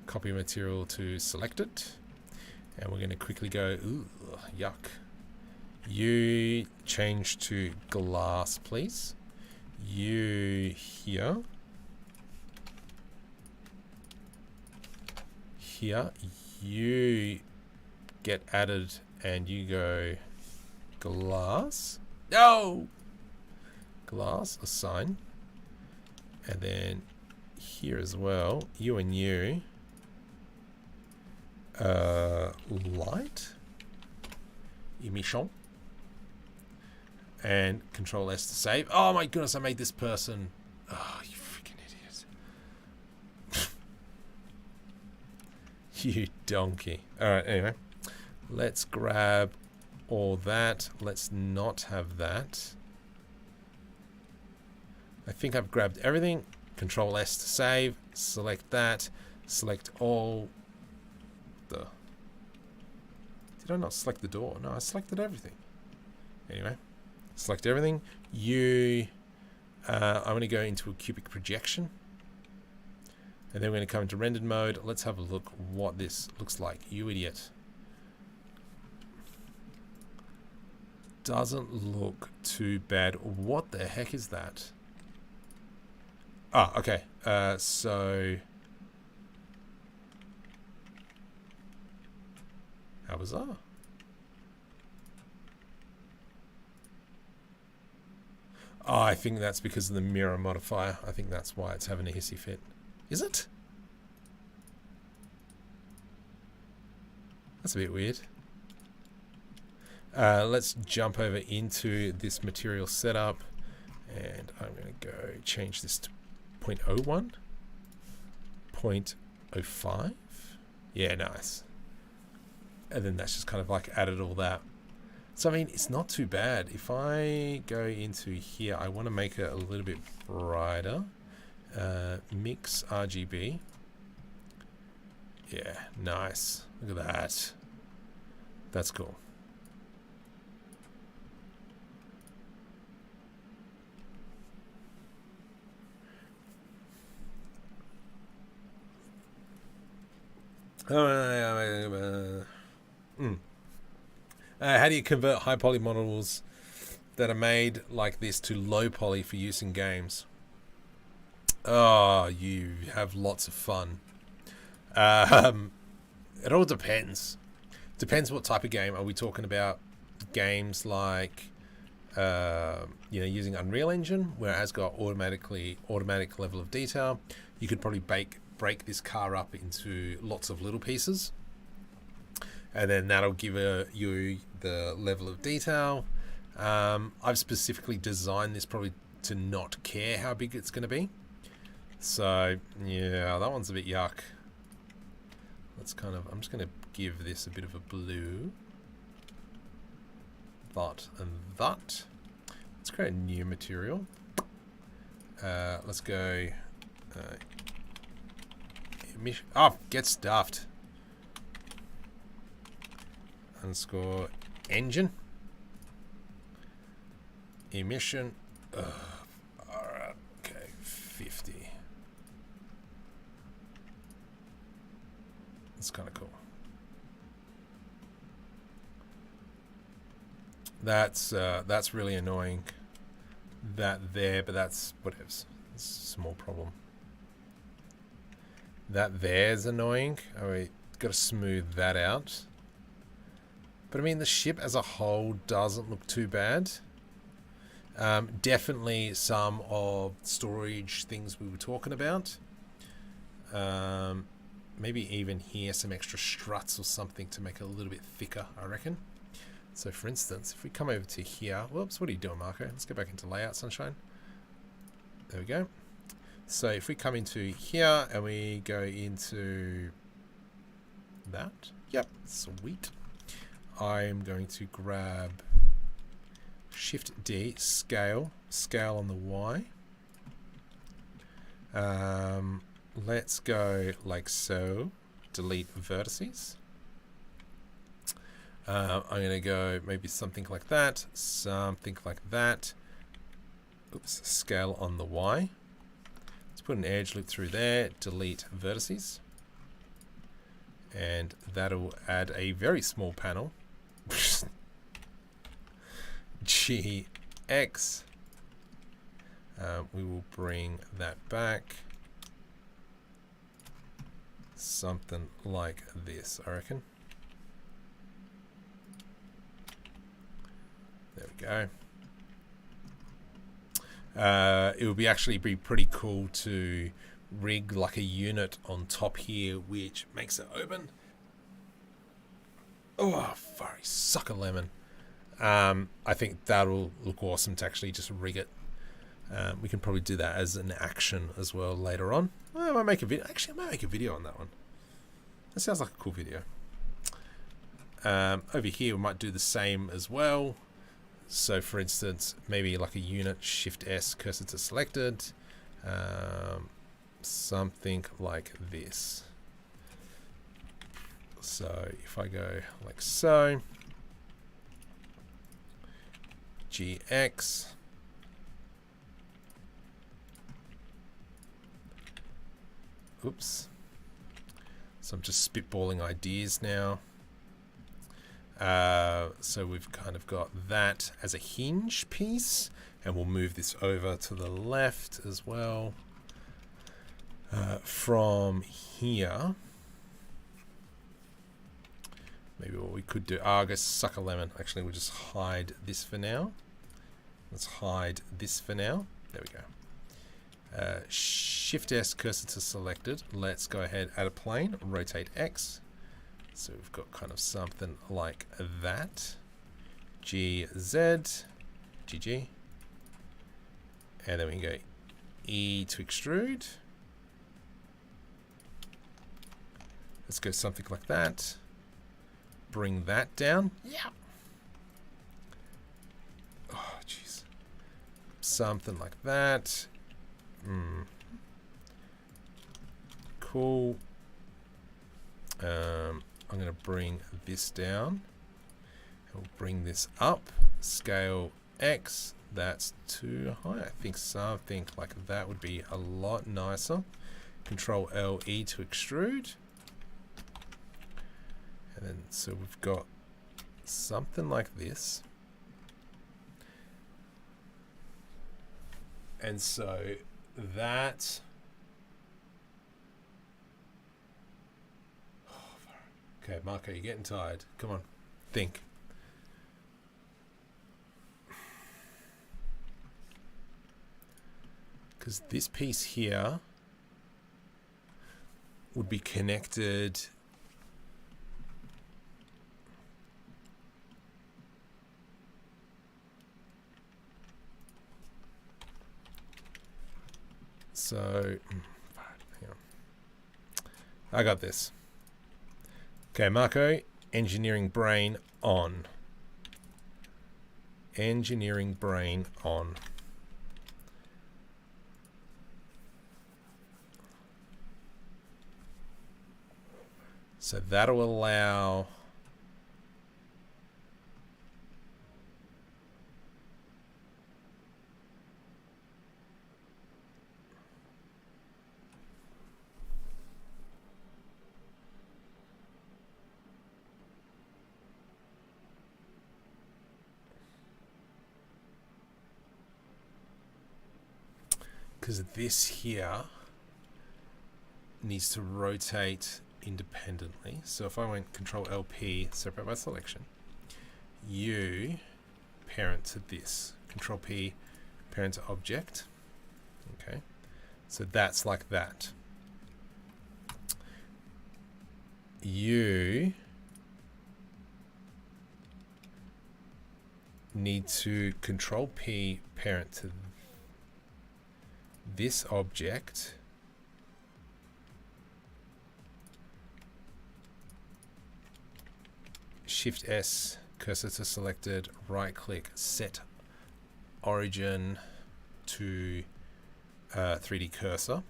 copy material to select it. And we're going to quickly go, ooh, yuck. You change to glass, please. You here. Here. You get added and you go glass. No! Glass, assign. And then here as well, you and you. Light. Emission. And Control S to save. Oh my goodness, I made this person. Oh, you freaking idiot. You donkey. Alright, anyway. Let's grab all that. Let's not have that. I think I've grabbed everything. Control S to save. Select that. Select all. Did I not select the door? No, I selected everything. Anyway. Select everything. I'm going to go into a cubic projection. And then we're going to come into rendered mode. Let's have a look what this looks like. You idiot. Doesn't look too bad. What the heck is that? Ah, okay. So... How bizarre. Oh, I think that's because of the mirror modifier. I think that's why it's having a hissy fit. Is it? That's a bit weird. Let's jump over into this material setup. And I'm going to go change this to 0.01. 0.05. Yeah, nice. And then that's just kind of like added all that. So, I mean, it's not too bad. If I go into here, I want to make it a little bit brighter. Mix RGB. Yeah, nice. Look at that. That's cool. How do you convert high poly models that are made like this to low poly for use in games? Oh, you have lots of fun. It all depends. Depends what type of game. Are we talking about games like, using Unreal Engine, where it has got automatic level of detail? You could probably break this car up into lots of little pieces. And then that'll give you the level of detail. I've specifically designed this probably to not care how big it's going to be. So, yeah, that one's a bit yuck. I'm just going to give this a bit of a blue. That and that. Let's create a new material. Let's go... get stuffed. Underscore engine. Emission. Alright, okay, 50. That's kind of cool. That's really annoying. That there, but that's whatever. It's a small problem. That there's annoying. Oh, we got to smooth that out. But I mean, the ship as a whole doesn't look too bad. Definitely some of storage things we were talking about. Maybe even here some extra struts or something to make it a little bit thicker, I reckon. So for instance, if we come over to here, whoops, what are you doing, Marco? Let's go back into layout, sunshine. There we go. So if we come into here and we go into that, yep, sweet. I'm going to grab Shift D, scale on the Y. let's go like so. Delete vertices. I'm going to go maybe something like that. Something like that. Oops, scale on the Y. Let's put an edge loop through there. Delete vertices. And that'll add a very small panel. GX. We will bring that back. Something like this, I reckon. There we go. It would actually be pretty cool to rig like a unit on top here, which makes it open. Oh, furry sucker lemon. I think that'll look awesome to actually just rig it. We can probably do that as an action as well later on. I might make a video. Actually, I might make a video on that one. That sounds like a cool video. Over here, we might do the same as well. So, for instance, maybe like a unit, Shift S, cursor to selected. Something like this. So, if I go like so, GX. Oops. So I'm just spitballing ideas now. So we've kind of got that as a hinge piece, and we'll move this over to the left as well. From here, maybe what we could do, Argus, sucker lemon. Actually, we'll just hide this for now. Let's hide this for now. There we go. Shift S, cursor to selected. Let's go ahead, add a plane, rotate X. So we've got kind of something like that. GZ, GG. And then we can go E to extrude. Let's go something like that. Bring that down. Yeah. Oh, jeez. Something like that. Cool. I'm going to bring this down. We'll bring this up. Scale X. That's too high. I think something like that would be a lot nicer. Control L E to extrude. And then so we've got something like this. And so that, okay, Marco, you're getting tired. Come on, think. Because this piece here would be connected so hang on. I got this. Okay, Marco, engineering brain on. Engineering brain on. So that'll allow because this here needs to rotate independently. So if I went Control LP, separate by selection, U parent to this, Control P parent to object. Okay, so that's like that. You need to Control P parent to this object. Shift S, cursor to selected, right click, set origin to 3D cursor.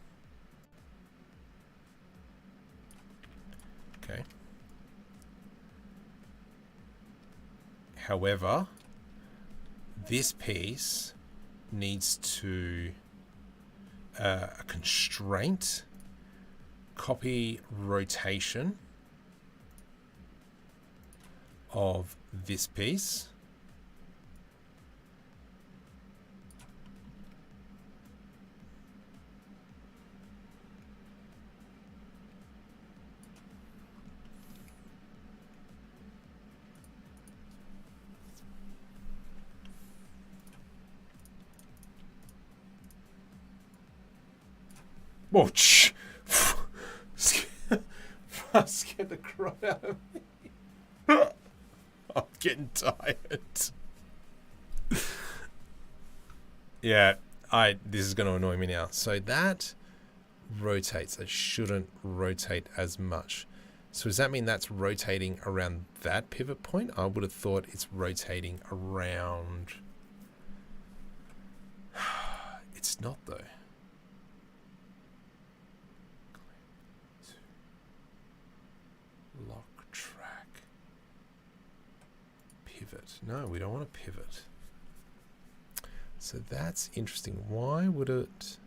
However, this piece needs to a constraint, copy rotation of this piece. Whoa, shh. Scared the crap out of me. I'm getting tired. Yeah, this is going to annoy me now. So that rotates. It shouldn't rotate as much. So does that mean that's rotating around that pivot point? I would have thought it's rotating around. It's not though. Lock track. Pivot. No, we don't want to pivot. So that's interesting. Why would it?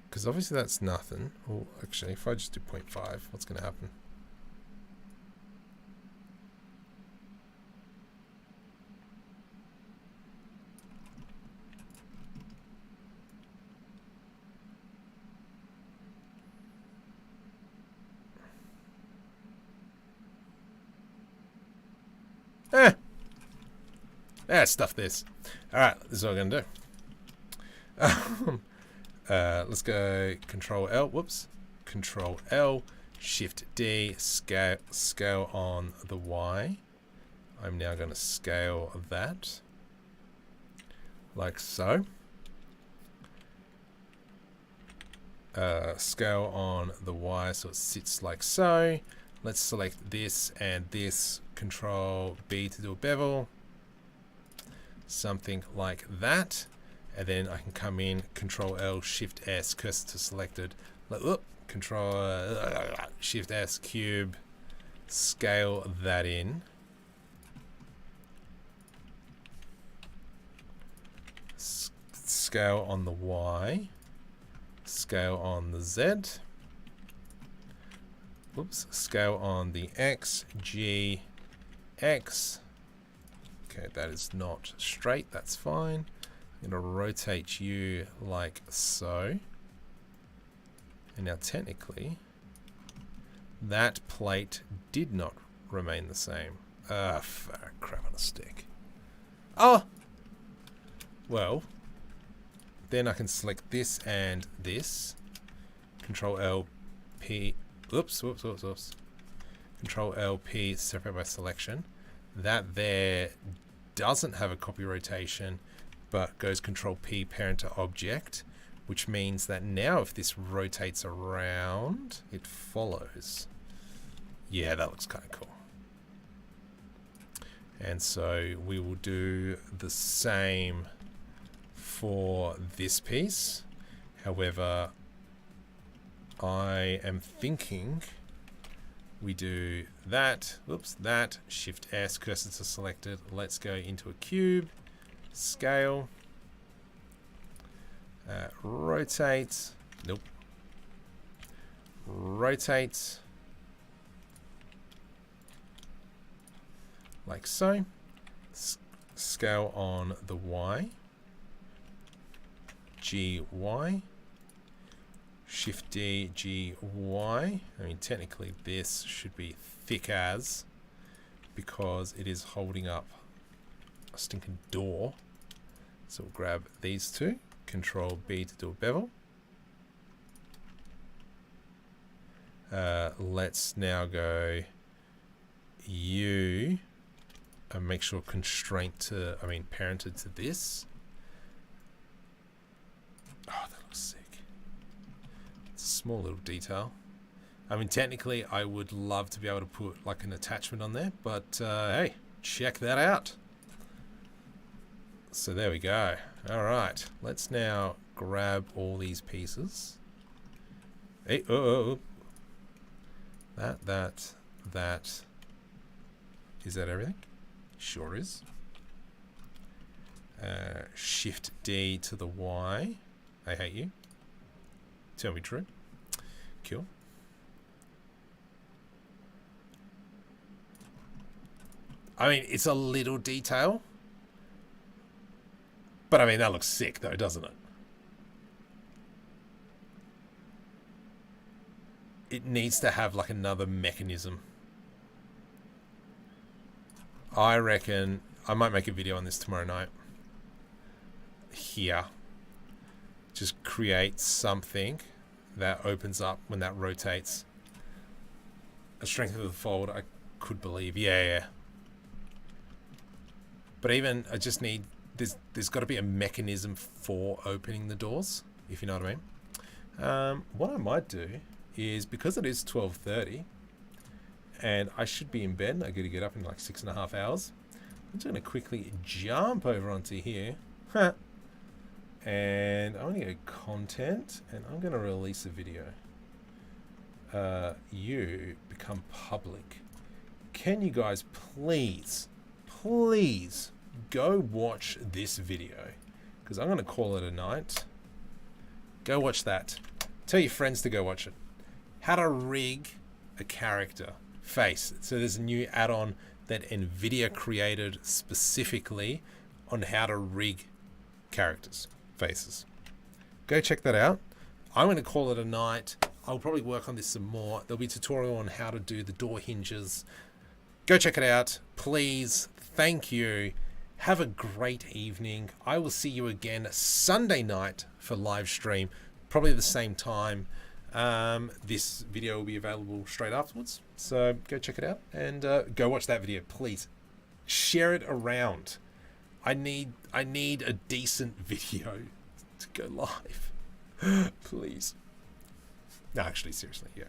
Because obviously that's nothing. Oh, actually, if I just do 0.5, what's going to happen? Stuff this. Alright, this is what I'm going to do. Let's go Control L. Whoops. Control L. Shift D. Scale on the Y. I'm now going to scale that. Like so. Scale on the Y so it sits like so. Let's select this and this. Control B to do a bevel. Something like that. And then I can come in, Control L, Shift S, cursor to selected. Control Shift S, cube, scale that in. Scale on the Y, scale on the Z. Whoops, scale on the X, G, X. Okay, that is not straight, that's fine. I'm going to rotate you like so. And now technically, that plate did not remain the same. Crap on a stick. Oh! Well, then I can select this and this. Control L, P. Oops. Control L, P, separate by selection. That there doesn't have a copy rotation, but goes Control P, parent to object, which means that now if this rotates around, it follows. Yeah, that looks kind of cool. And so we will do the same for this piece. However, I am thinking we do that, that, Shift S, cursor to selected. Let's go into a cube, scale, rotate, nope, rotate, like so, scale on the Y, GY, Shift D, G, Y. I mean, technically this should be thick as, because it is holding up a stinking door. So we'll grab these two, Control B to do a bevel. Let's now go U and make sure parented to this. Oh, that looks sick. It's a small little detail. I mean, technically, I would love to be able to put like an attachment on there, but hey, check that out. So there we go. All right, let's now grab all these pieces. Hey, that, that. Is that everything? Sure is. Shift D to the Y. I hate you. Tell me true. Cool. I mean, it's a little detail. But I mean, that looks sick though, doesn't it? It needs to have like another mechanism. I reckon I might make a video on this tomorrow night. Here. Just create something that opens up when that rotates. A strength of the fold, I could believe. Yeah. But even, I just need, there's got to be a mechanism for opening the doors, if you know what I mean. What I might do is, because it is 12:30, and I should be in bed, I got to get up in like 6.5 hours. I'm just going to quickly jump over onto here. And I'm going to go content, and I'm going to release a video. You become public. Can you guys please go watch this video? Because I'm going to call it a night. Go watch that. Tell your friends to go watch it. How to rig a character face. So there's a new add-on that NVIDIA created specifically on how to rig characters, faces. Go check that out. I'm going to call it a night. I'll probably work on this some more. There'll be a tutorial on how to do the door hinges. Go check it out, please. Thank you. Have a great evening. I will see you again Sunday night for live stream, probably the same time. This video will be available straight afterwards, so go check it out and go watch that video, please. Share it around. I need a decent video to go live. Please. No, actually, seriously, yeah.